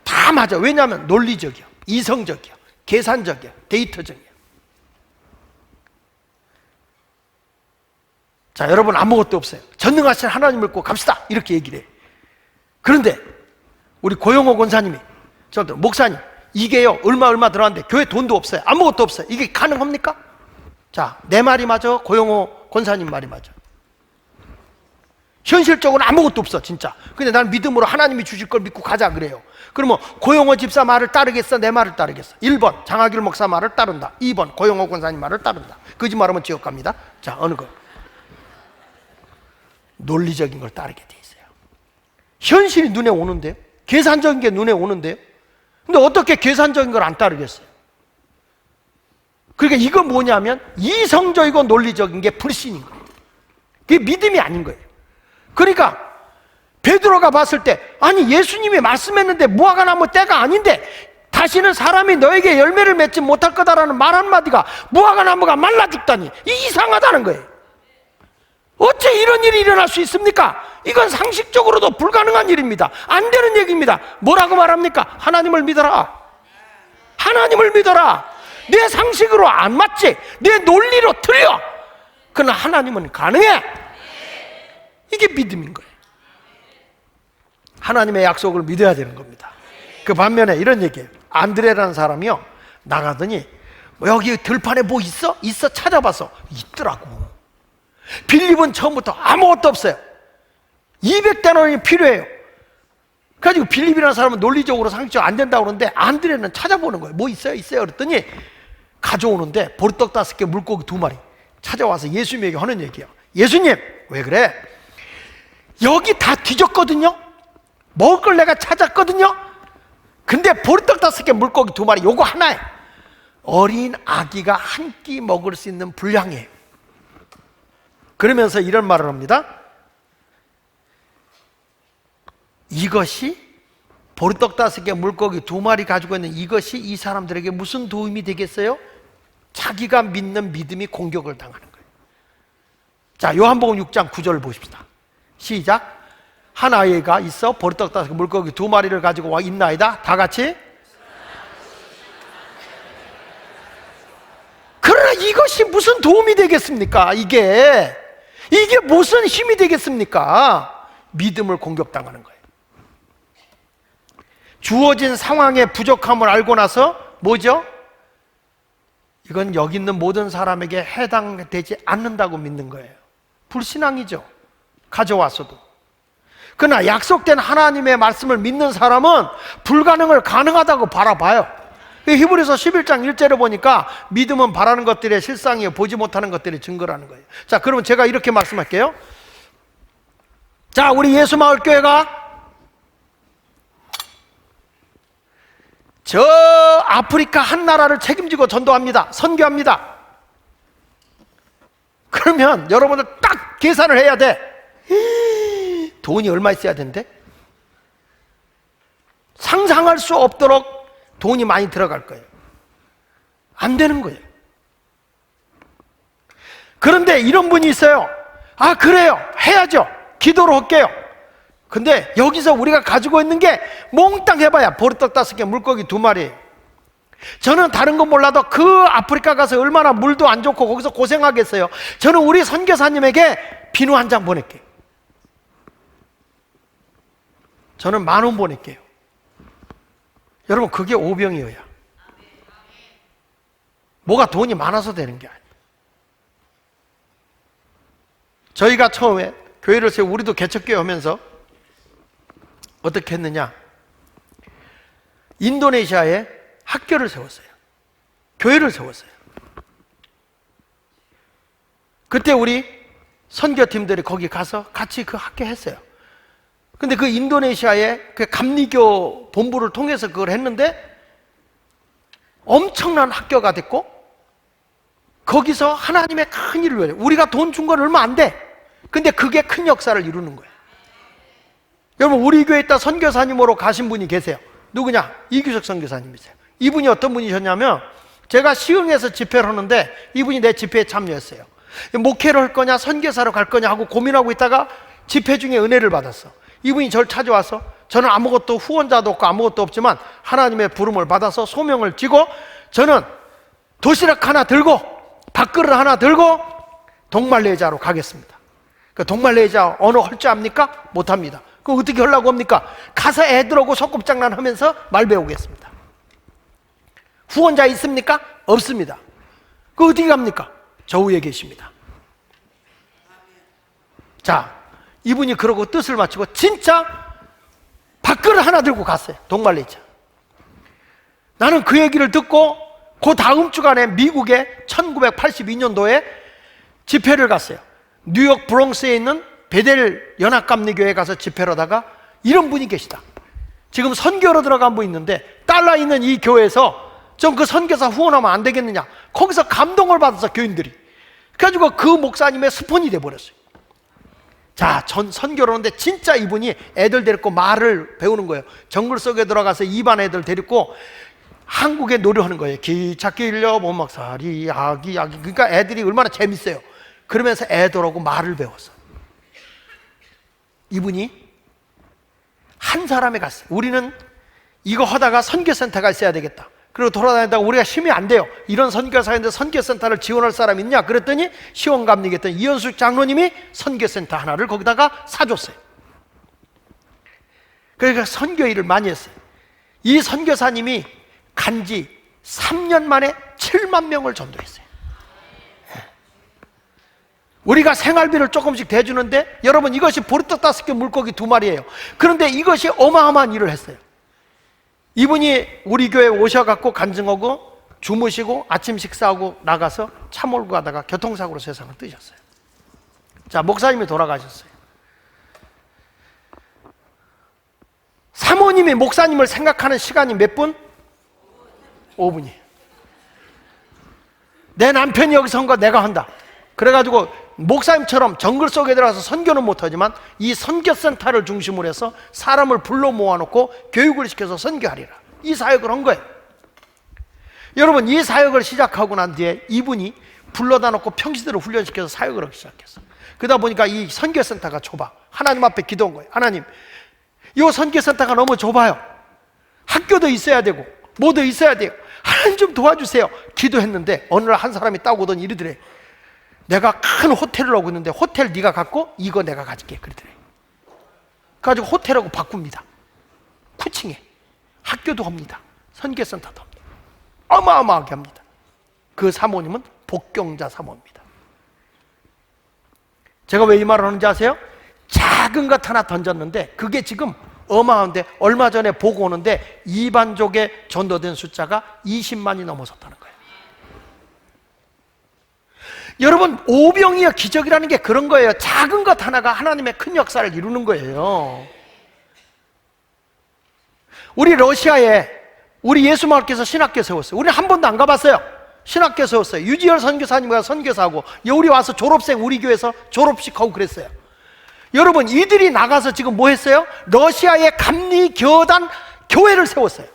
다 맞아. 왜냐하면 논리적이야, 이성적이야, 계산적이야, 데이터적이야. 자, 여러분 아무것도 없어요. 전능하신 하나님 믿고 갑시다 이렇게 얘기를 해. 그런데 우리 고영호 권사님이 저들 목사님 이게요 얼마 들어왔는데 교회 돈도 없어요. 아무것도 없어요. 이게 가능합니까? 자, 내 말이 맞아? 고영호 권사님 말이 맞아? 현실적으로 아무것도 없어 진짜. 근데 난 믿음으로 하나님이 주실 걸 믿고 가자 그래요. 그러면 고영호 집사 말을 따르겠어? 내 말을 따르겠어? 1번 장하길 목사 말을 따른다. 2번 고영호 권사님 말을 따른다. 거짓말하면 지옥 갑니다. 자, 어느 거? 논리적인 걸 따르게 돼 있어요. 현실이 눈에 오는데요, 계산적인 게 눈에 오는데요. 근데 어떻게 계산적인 걸 안 따르겠어요? 그러니까 이거 뭐냐면 이성적이고 논리적인 게 불신인 거예요. 그게 믿음이 아닌 거예요. 그러니까 베드로가 봤을 때 아니 예수님이 말씀했는데 무화과 나무 때가 아닌데 다시는 사람이 너에게 열매를 맺지 못할 거다라는 말 한마디가 무화과 나무가 말라 죽다니 이상하다는 거예요. 어째 이런 일이 일어날 수 있습니까? 이건 상식적으로도 불가능한 일입니다. 안 되는 얘기입니다. 뭐라고 말합니까? 하나님을 믿어라. 하나님을 믿어라. 내 상식으로 안 맞지, 내 논리로 틀려. 그러나 하나님은 가능해. 이게 믿음인 거예요. 하나님의 약속을 믿어야 되는 겁니다. 그 반면에 이런 얘기예요. 안드레라는 사람이요, 나가더니 여기 들판에 뭐 있어? 있어. 찾아봐서 있더라고. 빌립은 처음부터 아무것도 없어요. 200데나리온이 필요해요. 그래가지고 빌립이라는 사람은 논리적으로 상식적으로 안 된다고 그러는데 안드레는 찾아보는 거예요. 뭐 있어요? 있어요. 그랬더니 가져오는데 보리떡 5개, 물고기 2마리 찾아와서 예수님에게 하는 얘기예요. 예수님, 왜 그래? 여기 다 뒤졌거든요. 먹을 걸 내가 찾았거든요. 근데 보리떡 5개, 물고기 2마리, 요거 하나예요. 어린 아기가 한 끼 먹을 수 있는 분량이에요. 그러면서 이런 말을 합니다. 이것이 보리떡 5개, 물고기 2마리 가지고 있는 이것이 이 사람들에게 무슨 도움이 되겠어요? 자기가 믿는 믿음이 공격을 당하는 거예요. 자, 요한복음 6장 9절 보십시다. 시작. 한 아이가 있어 보리떡 5개, 물고기 2마리를 가지고 와 있나이다. 다 같이. 그러나 이것이 무슨 도움이 되겠습니까? 이게 무슨 힘이 되겠습니까? 믿음을 공격당하는 거예요. 주어진 상황의 부족함을 알고 나서 뭐죠? 이건 여기 있는 모든 사람에게 해당되지 않는다고 믿는 거예요. 불신앙이죠. 가져왔어도. 그러나 약속된 하나님의 말씀을 믿는 사람은 불가능을 가능하다고 바라봐요. 히브리서 11장 1절에 보니까 믿음은 바라는 것들의 실상이요 보지 못하는 것들의 증거라는 거예요. 자, 그러면 제가 이렇게 말씀할게요. 자, 우리 예수마을교회가 저 아프리카 한 나라를 책임지고 전도합니다. 선교합니다. 그러면 여러분들 딱 계산을 해야 돼. 돈이 얼마 있어야 된대? 상상할 수 없도록 돈이 많이 들어갈 거예요. 안 되는 거예요. 그런데 이런 분이 있어요. 아, 그래요. 해야죠. 기도로 할게요. 근데 여기서 우리가 가지고 있는 게 몽땅 해봐야 보리떡 5개, 물고기 2마리. 저는 다른 건 몰라도 그 아프리카 가서 얼마나 물도 안 좋고 거기서 고생하겠어요. 저는 우리 선교사님에게 비누 한 장 보낼게요. 저는 10,000원 보낼게요. 여러분, 그게 오병이어야. 뭐가 돈이 많아서 되는 게 아니에요. 저희가 처음에 교회를 세우고 우리도 개척교회 하면서 어떻게 했느냐? 인도네시아에 학교를 세웠어요. 교회를 세웠어요. 그때 우리 선교팀들이 거기 가서 같이 그 학교 했어요. 근데 그 인도네시아의 그 감리교 본부를 통해서 그걸 했는데 엄청난 학교가 됐고 거기서 하나님의 큰 일을 해요. 우리가 돈 준 건 얼마 안 돼. 근데 그게 큰 역사를 이루는 거예요. 여러분, 우리 교회에 있다 선교사님으로 가신 분이 계세요. 누구냐? 이규석 선교사님이세요. 이분이 어떤 분이셨냐면 제가 시흥에서 집회를 하는데 이분이 내 집회에 참여했어요. 목회를 할 거냐 선교사로 갈 거냐 하고 고민하고 있다가 집회 중에 은혜를 받았어. 이분이 저를 찾아와서 저는 아무것도 후원자도 없고 아무것도 없지만 하나님의 부름을 받아서 소명을 지고 저는 도시락 하나 들고 밥그릇 하나 들고 동말레이자로 가겠습니다. 그 동말레이자 언어 할 줄 압니까? 못합니다. 그거 어떻게 하려고 합니까? 가서 애들하고 소꿉장난 하면서 말 배우겠습니다. 후원자 있습니까? 없습니다. 그 어디 갑니까? 저 위에 계십니다. 자, 이분이 그러고 뜻을 마치고 진짜 밥그릇 하나 들고 갔어요. 동말레이자. 나는 그 얘기를 듣고 그 다음 주간에 미국에 1982년도에 집회를 갔어요. 뉴욕 브롱스에 있는 베델 연합감리교회에 가서 집회를 하다가 이런 분이 계시다. 지금 선교로 들어간 분 있는데 달러 있는 이 교회에서 좀 그 선교사 후원하면 안 되겠느냐. 거기서 감동을 받아서 교인들이. 그래가지고 그 목사님의 스폰이 돼버렸어요. 자, 전 선교를 하는데 진짜 이분이 애들 데리고 말을 배우는 거예요. 정글 속에 들어가서 입안 애들 데리고 한국에 노래하는 거예요. 기차 길려 못막살이 아기 그러니까 애들이 얼마나 재밌어요. 그러면서 애들하고 말을 배웠어. 이분이 한 사람에 갔어요. 우리는 이거 하다가 선교센터가 있어야 되겠다. 그리고 돌아다니다가 우리가 힘이 안 돼요. 이런 선교사인데 선교센터를 지원할 사람 있냐? 그랬더니 시원감리겠던 이현숙 장로님이 선교센터 하나를 거기다가 사줬어요. 그러니까 선교 일을 많이 했어요. 이 선교사님이 간지 3년 만에 7만 명을 전도했어요. 우리가 생활비를 조금씩 대주는데 여러분, 이것이 보리떡 5개 물고기 2마리예요. 그런데 이것이 어마어마한 일을 했어요. 이분이 우리 교회에 오셔갖고 간증하고 주무시고 아침 식사하고 나가서 차 몰고 가다가 교통사고로 세상을 뜨셨어요. 자, 목사님이 돌아가셨어요. 사모님이 목사님을 생각하는 시간이 몇 분? 5분이에요. 내 남편이 여기서 한 거 내가 한다. 그래가지고 목사님처럼 정글 속에 들어가서 선교는 못하지만 이 선교센터를 중심으로 해서 사람을 불러 모아놓고 교육을 시켜서 선교하리라, 이 사역을 한 거예요. 여러분, 이 사역을 시작하고 난 뒤에 이분이 불러다 놓고 평시들을 훈련시켜서 사역을 하기 시작했어요. 그러다 보니까 이 선교센터가 좁아. 하나님 앞에 기도한 거예요. 하나님, 이 선교센터가 너무 좁아요. 학교도 있어야 되고 뭐도 있어야 돼요. 하나님 좀 도와주세요. 기도했는데 어느 날 한 사람이 딱 오더니 이러더래. 내가 큰 호텔을 하고 있는데 호텔 네가 갖고 이거 내가 가질게, 그러더래. 그래가지고 호텔하고 바꿉니다. 9층에 학교도 합니다. 선교센터도 합니다. 어마어마하게 합니다. 그 사모님은 복경자 사모입니다. 제가 왜 이 말을 하는지 아세요? 작은 것 하나 던졌는데 그게 지금 어마한데, 얼마 전에 보고 오는데 이반족에 전도된 숫자가 20만이 넘어섰다는 거예요. 여러분, 오병이어 기적이라는 게 그런 거예요. 작은 것 하나가 하나님의 큰 역사를 이루는 거예요. 우리 러시아에 우리 예수마을께서 신학교 세웠어요. 우리는 한 번도 안 가봤어요. 신학교 세웠어요. 유지열 선교사님과 선교사하고 여기 와서 졸업생 우리 교회에서 졸업식 하고 그랬어요. 여러분, 이들이 나가서 지금 뭐 했어요? 러시아의 감리교단 교회를 세웠어요.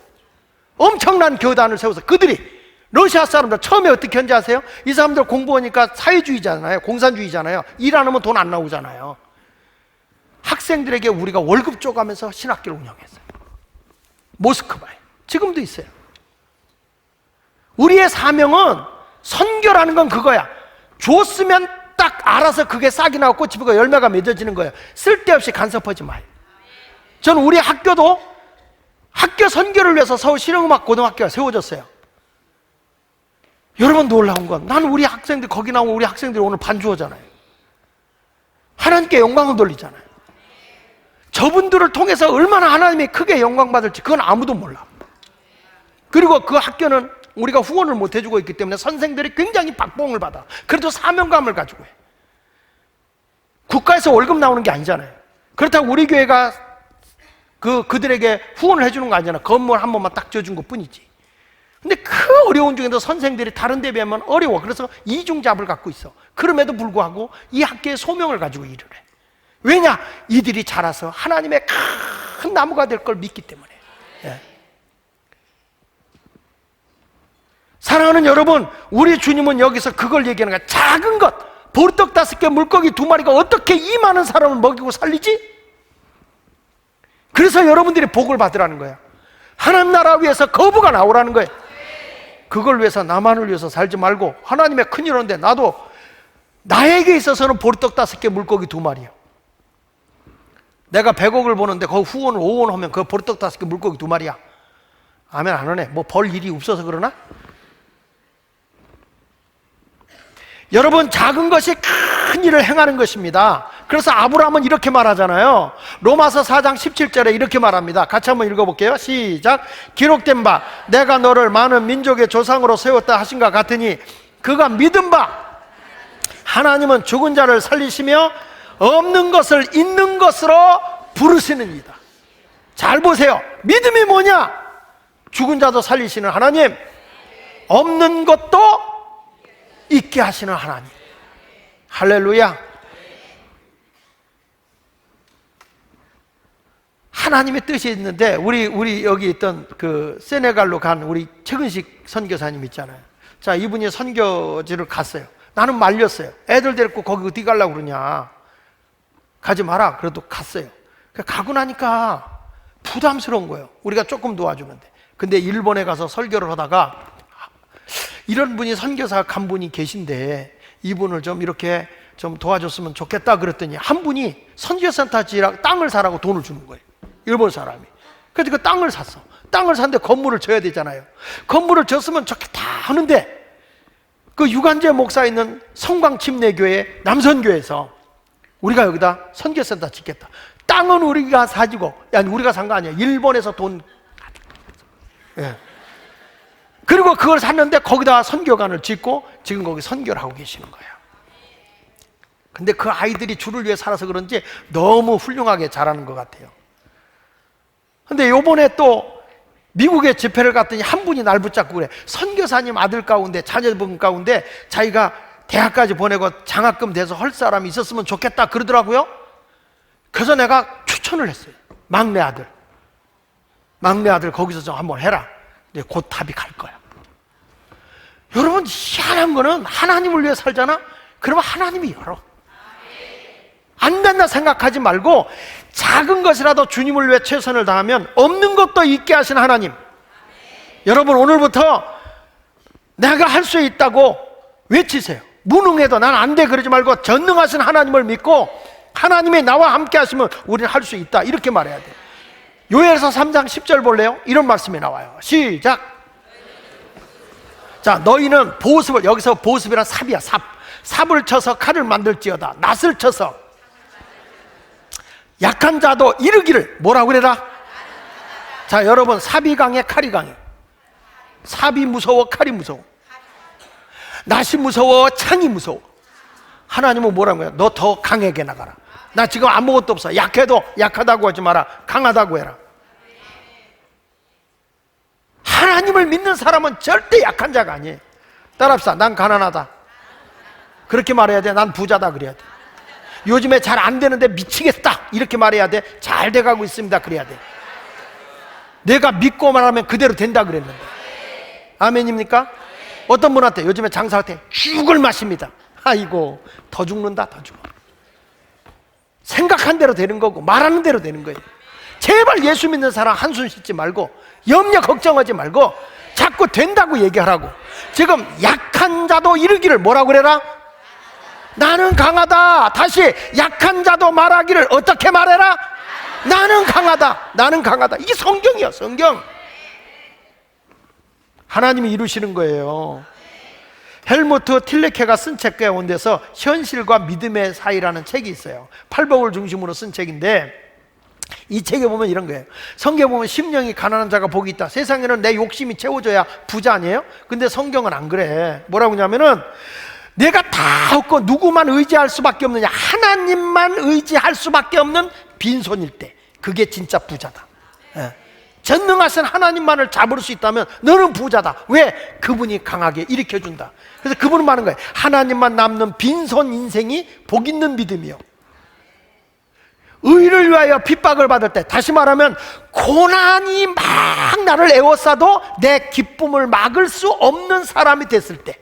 엄청난 교단을 세워서 그들이, 러시아 사람들 처음에 어떻게 한지 아세요? 이 사람들 공부하니까 사회주의잖아요. 공산주의잖아요. 일 안 하면 돈 안 나오잖아요. 학생들에게 우리가 월급 줘가면서 신학교를 운영했어요. 모스크바에. 지금도 있어요. 우리의 사명은, 선교라는 건 그거야. 줬으면 딱 알아서 그게 싹이 나고 꽃이 피고 열매가 맺어지는 거예요. 쓸데없이 간섭하지 마요. 저는 우리 학교도 학교 선교를 위해서 서울 실용음악 고등학교가 세워졌어요. 여러분, 놀라운 건 나는 우리 학생들, 거기 나오면 우리 학생들이 오늘 반주하잖아요. 하나님께 영광을 돌리잖아요. 저분들을 통해서 얼마나 하나님이 크게 영광 받을지 그건 아무도 몰라. 그리고 그 학교는 우리가 후원을 못 해주고 있기 때문에 선생들이 굉장히 박봉을 받아. 그래도 사명감을 가지고 해. 국가에서 월급 나오는 게 아니잖아요. 그렇다고 우리 교회가 그들에게 후원을 해주는 거 아니잖아. 건물 한 번만 딱 지어준 것 뿐이지. 근데 그 어려운 중에도 선생들이 다른 데 비하면 어려워. 그래서 이중잡을 갖고 있어. 그럼에도 불구하고 이 학교의 소명을 가지고 일을 해. 왜냐? 이들이 자라서 하나님의 큰 나무가 될 걸 믿기 때문에. 예. 사랑하는 여러분, 우리 주님은 여기서 그걸 얘기하는 거야. 작은 것, 보리떡 5개, 물고기 2마리가 어떻게 이 많은 사람을 먹이고 살리지? 그래서 여러분들이 복을 받으라는 거야. 하나님 나라 위해서 거부가 나오라는 거예요. 그걸 위해서, 나만을 위해서 살지 말고 하나님의 큰일 하는데 나도, 나에게 있어서는 보리떡 5개, 물고기 2마리야. 내가 100억을 보는데 거기 후원을 5원 하면 그 보리떡 5개, 물고기 2마리야. 아멘 안 하네. 뭐 벌 일이 없어서 그러나? 여러분, 작은 것이 큰 일을 행하는 것입니다. 그래서 아브라함은 이렇게 말하잖아요. 로마서 4장 17절에 이렇게 말합니다. 같이 한번 읽어볼게요. 시작. 기록된 바 내가 너를 많은 민족의 조상으로 세웠다 하신가 같으니 그가 믿은 바 하나님은 죽은 자를 살리시며 없는 것을 있는 것으로 부르시느니라. 잘 보세요. 믿음이 뭐냐? 죽은 자도 살리시는 하나님, 없는 것도 있게 하시는 하나님. 할렐루야. 하나님의 뜻이 있는데 우리 여기 있던 그 세네갈로 간 우리 최근식 선교사님 있잖아요. 자, 이분이 선교지를 갔어요. 나는 말렸어요. 애들 데리고 거기 어디 가려고 그러냐. 가지 마라. 그래도 갔어요. 가고 나니까 부담스러운 거예요. 우리가 조금 도와주는데. 근데 일본에 가서 설교를 하다가 이런 분이 선교사 간 분이 계신데 이분을 좀 이렇게 좀 도와줬으면 좋겠다 그랬더니 한 분이 선교센터 지라 땅을 사라고 돈을 주는 거예요. 일본 사람이. 그래서 그 땅을 샀어. 땅을 샀는데 건물을 져야 되잖아요. 건물을 졌으면 좋겠다 하는데 그 유관재 목사 있는 성광침례교회 남선교에서 우리가 여기다 선교센터 짓겠다. 땅은 우리가 사지고, 아니 우리가 산 거 아니야. 일본에서 돈. 예. 그리고 그걸 샀는데 거기다 선교관을 짓고 지금 거기 선교를 하고 계시는 거예요. 근데 그 아이들이 주를 위해 살아서 그런지 너무 훌륭하게 자라는 것 같아요. 근데 요번에 또 미국에 집회를 갔더니 한 분이 날 붙잡고 그래. 선교사님 아들 가운데, 자녀분 가운데 자기가 대학까지 보내고 장학금 돼서 할 사람이 있었으면 좋겠다 그러더라고요. 그래서 내가 추천을 했어요. 막내 아들 거기서 좀 한번 해라. 이제 곧 답이 갈 거야. 여러분, 희한한 거는 하나님을 위해 살잖아? 그러면 하나님이 열어. 안 된다 생각하지 말고 작은 것이라도 주님을 위해 최선을 다하면 없는 것도 있게 하신 하나님. 여러분, 오늘부터 내가 할 수 있다고 외치세요. 무능해도 난 안 돼 그러지 말고 전능하신 하나님을 믿고 하나님이 나와 함께 하시면 우리는 할 수 있다 이렇게 말해야 돼. 요엘서 3장 10절 볼래요? 이런 말씀이 나와요. 시작. 자, 너희는 보습을, 여기서 보습이란 삽이야. 삽을 쳐서 칼을 만들지어다. 낫을 쳐서 약한 자도 이르기를 뭐라고 그래라? 자, 여러분, 삽이 강해 칼이 강해? 삽이 무서워 칼이 무서워? 낫이 무서워 창이 무서워? 하나님은 뭐라고 해요? 너 더 강하게 나가라. 나 지금 아무것도 없어. 약해도 약하다고 하지 마라. 강하다고 해라. 하나님을 믿는 사람은 절대 약한 자가 아니에요. 따라합시다. 난 가난하다 그렇게 말해야 돼. 난 부자다 그래야 돼. 요즘에 잘 안 되는데 미치겠다 이렇게 말해야 돼. 잘 돼가고 있습니다 그래야 돼. 내가 믿고 말하면 그대로 된다 그랬는데. 아멘입니까? 어떤 분한테 요즘에 장사할 때 죽을 마십니다. 아이고, 더 죽는다. 더 죽어. 생각한 대로 되는 거고 말하는 대로 되는 거예요. 제발 예수 믿는 사람 한숨 씻지 말고 염려 걱정하지 말고 자꾸 된다고 얘기하라고. 지금 약한 자도 이르기를 뭐라고 그래라? 나는 강하다. 다시 약한 자도 말하기를 어떻게 말해라? 나는 강하다. 나는 강하다. 이게 성경이야. 성경. 하나님이 이루시는 거예요. 헬무트 틸레케가 쓴 책 가운데서 현실과 믿음의 사이라는 책이 있어요. 팔복을 중심으로 쓴 책인데 이 책에 보면 이런 거예요. 성경에 보면 심령이 가난한 자가 복이 있다. 세상에는 내 욕심이 채워져야 부자 아니에요? 근데 성경은 안 그래. 뭐라고 하냐면은 내가 다 없고 누구만 의지할 수밖에 없느냐, 하나님만 의지할 수밖에 없는 빈손일 때 그게 진짜 부자다. 예. 전능하신 하나님만을 잡을 수 있다면 너는 부자다. 왜? 그분이 강하게 일으켜준다. 그래서 그분은 말하는 거예요. 하나님만 남는 빈손 인생이 복 있는 믿음이요. 의를 위하여 핍박을 받을 때, 다시 말하면 고난이 막 나를 에워싸도 내 기쁨을 막을 수 없는 사람이 됐을 때,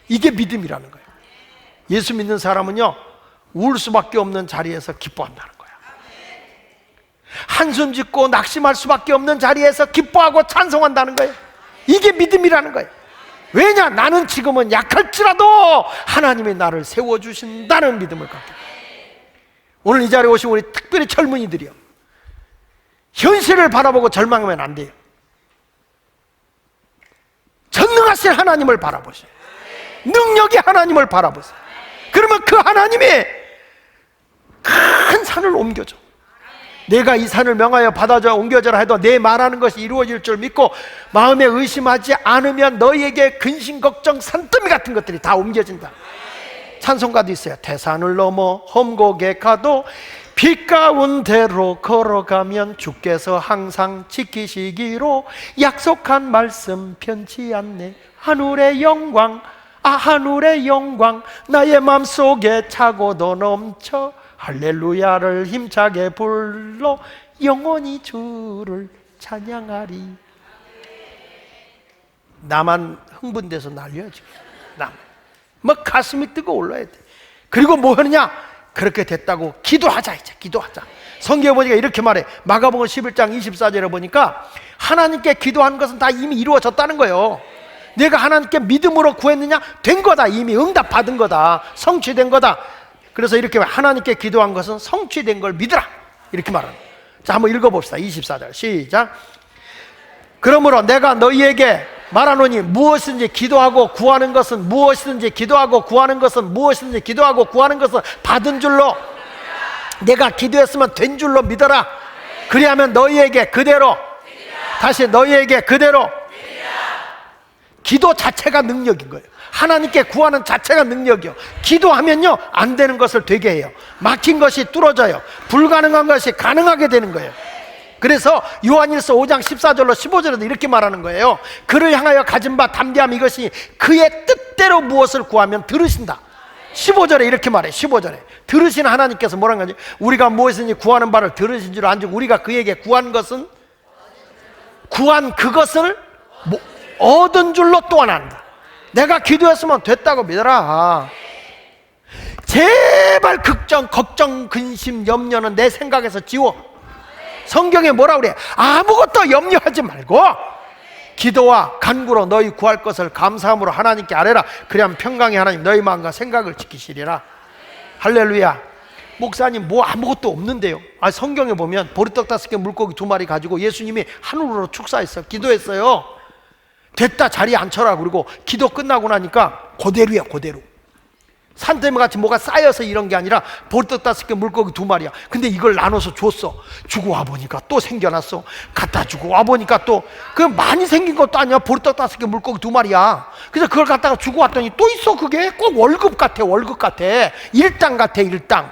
이게 믿음이라는 거예요. 예수 믿는 사람은요, 울 수밖에 없는 자리에서 기뻐한다는 거예요. 한숨 짓고 낙심할 수밖에 없는 자리에서 기뻐하고 찬송한다는 거예요. 이게 믿음이라는 거예요. 왜냐? 나는 지금은 약할지라도 하나님이 나를 세워주신다는 믿음을 갖게 돼요. 오늘 이 자리에 오신 우리 특별히 젊은이들이요, 현실을 바라보고 절망하면 안 돼요. 전능하신 하나님을 바라보세요. 능력의 하나님을 바라보세요. 그러면 그 하나님이 큰 산을 옮겨줘. 내가 이 산을 명하여 받아줘 옮겨져라 해도 내 말하는 것이 이루어질 줄 믿고 마음에 의심하지 않으면 너희에게 근심 걱정 산더미 같은 것들이 다 옮겨진다. 찬송가도 있어요. 태산을 넘어 험곡에 가도 빛 가운데로 걸어가면 주께서 항상 지키시기로 약속한 말씀 편치 않네. 하늘의 영광, 하늘의 영광 나의 맘속에 차고도 넘쳐 할렐루야를 힘차게 불러 영원히 주를 찬양하리. 나만 흥분돼서 날려 지금. 뭐 가슴이 뜨거 올라야 돼. 그리고 뭐 하느냐? 그렇게 됐다고 기도하자. 이제 기도하자. 성경에 보니까 이렇게 말해. 마가복음 11장 24절에 보니까 하나님께 기도하는 것은 다 이미 이루어졌다는 거예요. 내가 하나님께 믿음으로 구했느냐? 된 거다. 이미 응답받은 거다. 성취된 거다. 그래서 이렇게 하나님께 기도한 것은 성취된 걸 믿으라 이렇게 말하는 거예요. 자, 한번 읽어봅시다. 24절 시작. 그러므로 내가 너희에게 말하노니 무엇이든지 기도하고 구하는 것은 무엇이든지 기도하고 구하는 것은 무엇이든지 기도하고 구하는 것은 받은 줄로 내가 기도했으면 된 줄로 믿어라. 그리하면 너희에게 그대로, 다시 너희에게 그대로. 기도 자체가 능력인 거예요. 하나님께 구하는 자체가 능력이요. 기도하면요, 안 되는 것을 되게 해요. 막힌 것이 뚫어져요. 불가능한 것이 가능하게 되는 거예요. 그래서 요한일서 5장 14절로 15절에도 이렇게 말하는 거예요. 그를 향하여 가진 바 담대함 이것이 그의 뜻대로 무엇을 구하면 들으신다. 15절에 이렇게 말해. 15절에 들으시는 하나님께서 뭐라는 거지? 우리가 무엇이든지 구하는 바를 들으신 줄 안즉 우리가 그에게 구한 것은, 구한 그것을 얻은 줄로 또한 안다. 내가 기도했으면 됐다고 믿어라. 제발 걱정, 근심, 염려는 내 생각에서 지워. 성경에 뭐라 그래? 아무것도 염려하지 말고 기도와 간구로 너희 구할 것을 감사함으로 하나님께 아뢰라. 그래야만 평강의 하나님 너희 마음과 생각을 지키시리라. 할렐루야. 목사님 뭐 아무것도 없는데요. 성경에 보면 보리떡 5개 물고기 2마리 가지고 예수님이 하늘으로 축사했어요. 기도했어요. 됐다 자리에 앉혀라. 그리고 기도 끝나고 나니까 그대로야. 그대로 산더미 같이 뭐가 쌓여서 이런 게 아니라 보리떡 5개 물고기 2마리야. 근데 이걸 나눠서 줬어. 주고 와보니까 또 생겨났어. 갖다 주고 와보니까 또 그 많이 생긴 것도 아니야. 보리떡 5개 물고기 2마리야. 그래서 그걸 갖다가 주고 왔더니 또 있어. 그게 꼭 월급 같아. 월급 같아. 일당 같아. 일당.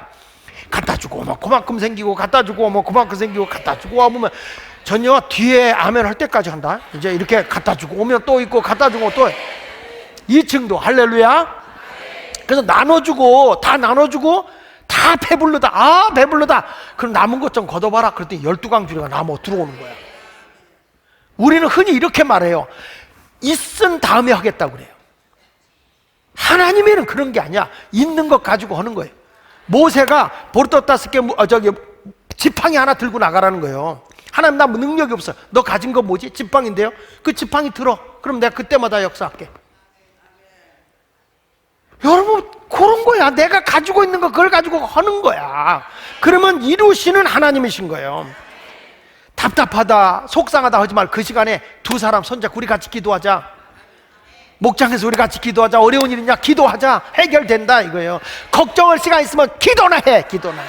갖다 주고 오면 그만큼 생기고 갖다 주고 오면 그만큼 생기고 갖다 주고 와보면 전혀 뒤에 아멘 할 때까지 한다. 이제 이렇게 갖다 주고 오면 또 있고 갖다 주고 또 2층도 할렐루야. 그래서 나눠주고 다 나눠주고 다 배불르다. 배불르다. 그럼 남은 것 좀 걷어봐라. 그랬더니 12강줄이가 남아 들어오는 거야. 우리는 흔히 이렇게 말해요. 있은 다음에 하겠다고 그래요. 하나님에는 그런 게 아니야. 있는 것 가지고 하는 거예요. 모세가 보리떡 5개 지팡이 하나 들고 나가라는 거예요. 하나님 나 능력이 없어. 너 가진 거 뭐지? 지팡인데요. 그 지팡이 들어. 그럼 내가 그때마다 역사할게. 여러분 그런 거야. 내가 가지고 있는 거 그걸 가지고 하는 거야. 그러면 이루시는 하나님이신 거예요. 답답하다 속상하다 하지 말고 그 시간에 두 사람 손잡고 우리 같이 기도하자. 목장에서 우리 같이 기도하자. 어려운 일이냐 기도하자. 해결된다 이거예요. 걱정할 시간 있으면 기도나 해. 기도나 해.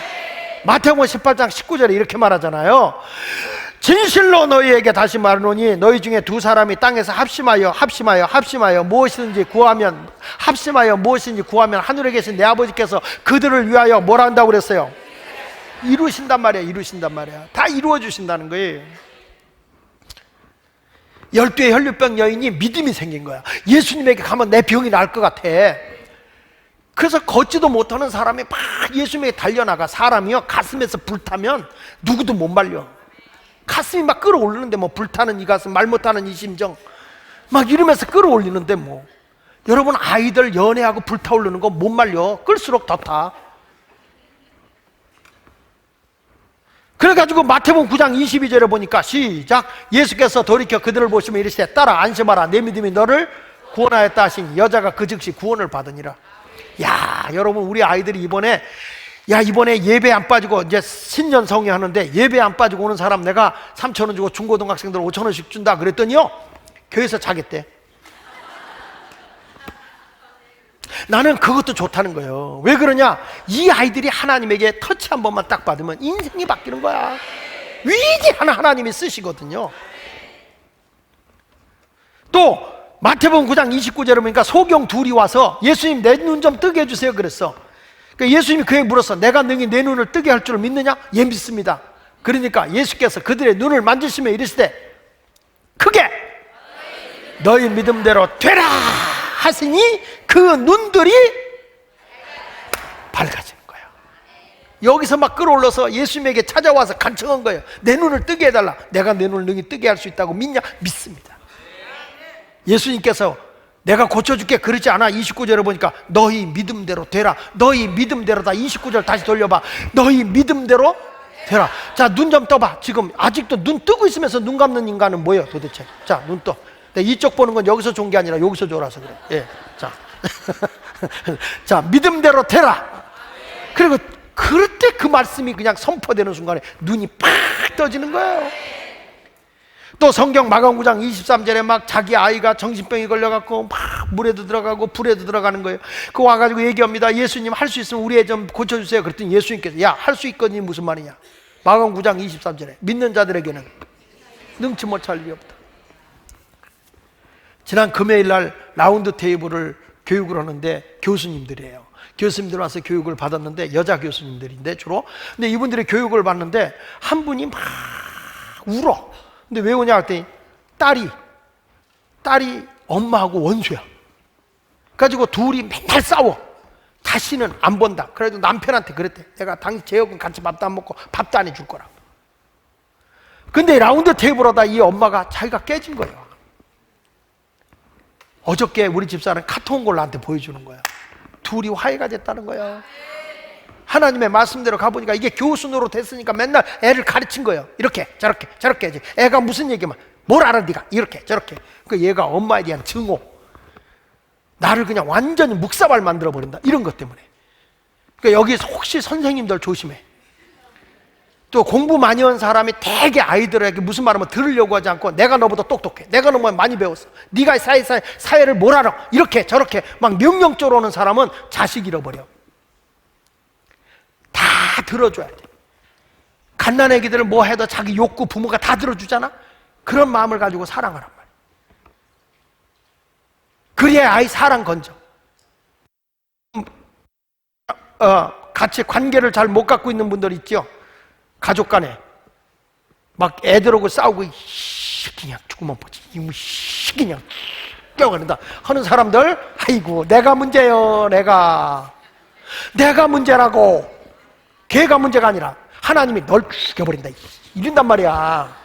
마태복음 18장 19절에 이렇게 말하잖아요. 진실로 너희에게 다시 말하노니 너희 중에 두 사람이 땅에서 합심하여 무엇이든지 구하면 하늘에 계신 내 아버지께서 그들을 위하여 뭐라 한다고 그랬어요? 이루신단 말이야. 이루신단 말이야. 다 이루어 주신다는 거예요. 12의 혈류병 여인이 믿음이 생긴 거야. 예수님에게 가면 내 병이 나을 것 같아. 그래서 걷지도 못하는 사람이 막 예수님에게 달려나가. 사람이요 가슴에서 불타면 누구도 못 말려. 가슴이 막 끌어올리는데 뭐 불타는 이 가슴 말 못하는 이 심정 막 이러면서 끌어올리는데 뭐 여러분 아이들 연애하고 불타오르는 거 못 말려. 끌수록 더 타. 그래가지고 마태복음 9장 22절에 보니까 시작. 예수께서 돌이켜 그들을 보시며 이르시되 따라 안심하라. 내 믿음이 너를 구원하였다 하시니 여자가 그 즉시 구원을 받으니라. 야 여러분 우리 아이들이 이번에 예배 안 빠지고 이제 신년 성회 하는데 예배 안 빠지고 오는 사람 내가 3,000원 주고 중고등학생들 5,000원씩 준다 그랬더니요 교회에서 자겠대. 나는 그것도 좋다는 거예요. 왜 그러냐? 이 아이들이 하나님에게 터치 한 번만 딱 받으면 인생이 바뀌는 거야. 위대한 하나님이 쓰시거든요. 또 마태복음 9장 29절에 보니까 소경 둘이 와서 예수님 내 눈 좀 뜨게 해주세요 그랬어. 그러니까 예수님이 그에게 물었어. 내가 능히 내 눈을 뜨게 할 줄 믿느냐? 예 믿습니다. 그러니까 예수께서 그들의 눈을 만지시며 이르시되 크게 너희 믿음대로 되라 하시니 그 눈들이 밝아지는 거예요. 여기서 막 끌어올라서 예수님에게 찾아와서 간청한 거예요. 내 눈을 뜨게 해달라. 내가 내 눈을 능히 뜨게 할 수 있다고 믿냐? 믿습니다. 예수님께서 내가 고쳐줄게 그러지 않아. 29절에 보니까 너희 믿음대로 되라. 너희 믿음대로다. 29절 다시 돌려봐. 너희 믿음대로 되라. 자, 눈 좀 떠봐. 지금 아직도 눈 뜨고 있으면서 눈 감는 인간은 뭐예요 도대체? 자, 눈 떠. 이쪽 보는 건 여기서 좋은 게 아니라 여기서 좋아서 그래. 예. 자. 자, 믿음대로 되라. 그리고 그럴 때 그 말씀이 그냥 선포되는 순간에 눈이 팍 떠지는 거예요. 또 성경 마가복음 9장 23절에 막 자기 아이가 정신병이 걸려갖고 막 물에도 들어가고 불에도 들어가는 거예요. 그 와가지고 얘기합니다. 예수님 할 수 있으면 우리 애 좀 고쳐주세요. 그랬더니 예수님께서 야, 할 수 있거니 무슨 말이냐. 마가복음 9장 23절에 믿는 자들에게는 능치 못할 일이 없다. 지난 금요일 날 라운드 테이블을 교육을 하는데 교수님들이에요. 교수님들 와서 교육을 받았는데 여자 교수님들인데 주로. 근데 이분들이 교육을 받는데 한 분이 막 울어. 근데 왜 우냐 했더니 딸이 엄마하고 원수야. 그래가지고 둘이 맨날 싸워. 다시는 안 본다. 그래도 남편한테 그랬대. 내가 당신 제육은 같이 밥도 안 먹고 밥도 안 해줄 거라고. 근데 라운드 테이블 하다 이 엄마가 자기가 깨진 거예요. 어저께 우리 집사람 카톡 온 걸 나한테 보여주는 거야. 둘이 화해가 됐다는 거야. 하나님의 말씀대로 가보니까 이게 교수노로 됐으니까 맨날 애를 가르친 거예요. 이렇게 저렇게 해야지. 애가 무슨 얘기만 뭘 알아 네가 이렇게 저렇게. 그 얘가 엄마에 대한 증오, 나를 그냥 완전히 묵사발 만들어 버린다 이런 것 때문에. 그러니까 여기 혹시 선생님들 조심해. 또 공부 많이 한 사람이 되게 아이들에게 무슨 말하면 들으려고 하지 않고 내가 너보다 똑똑해, 내가 너보다 많이 배웠어, 네가 사회를 뭘 알아, 이렇게 저렇게 막 명령적으로 오는 사람은 자식 잃어버려. 다 들어줘야 돼. 갓난 애기들을 뭐 해도 자기 욕구 부모가 다 들어주잖아. 그런 마음을 가지고 사랑하란 말이야. 그래야 아이 사랑 건져. 같이 관계를 잘 못 갖고 있는 분들 있죠. 가족 간에 막 애들하고 싸우고 그냥 조금만 보지 그냥 뛰어가는다 하는 사람들, 아이고 내가 문제요. 내가 문제라고. 걔가 문제가 아니라 하나님이 널 죽여버린다 이런단 말이야.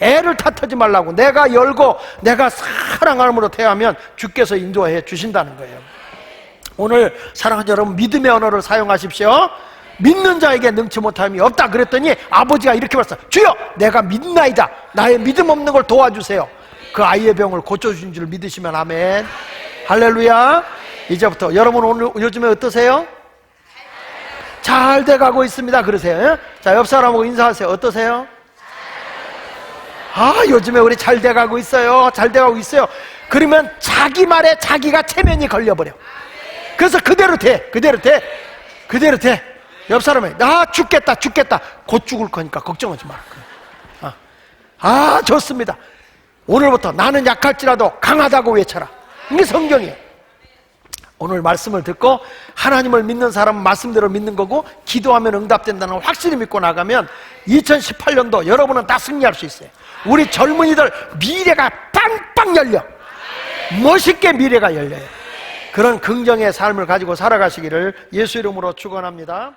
애를 탓하지 말라고. 내가 열고 내가 사랑함으로 대하면 주께서 인도해 주신다는 거예요. 오늘 사랑하는 여러분, 믿음의 언어를 사용하십시오. 믿는 자에게 능치 못함이 없다 그랬더니 아버지가 이렇게 말했어. 주여 내가 믿나이다. 나의 믿음 없는 걸 도와주세요. 그 아이의 병을 고쳐주신 줄 믿으시면 아멘. 할렐루야. 이제부터 여러분 오늘 요즘에 어떠세요? 잘 돼가고 있습니다 그러세요. 자, 옆 사람하고 인사하세요. 어떠세요? 요즘에 우리 잘 돼가고 있어요. 잘 돼가고 있어요. 그러면 자기 말에 자기가 체면이 걸려버려. 그래서 그대로 돼. 옆 사람이 나 죽겠다 곧 죽을 거니까 걱정하지 마라. 좋습니다. 오늘부터 나는 약할지라도 강하다고 외쳐라. 이게 성경이에요. 오늘 말씀을 듣고 하나님을 믿는 사람은 말씀대로 믿는 거고, 기도하면 응답된다는 걸 확실히 믿고 나가면 2018년도 여러분은 다 승리할 수 있어요. 우리 젊은이들 미래가 빵빵 열려. 멋있게 미래가 열려요. 그런 긍정의 삶을 가지고 살아가시기를 예수 이름으로 축원합니다.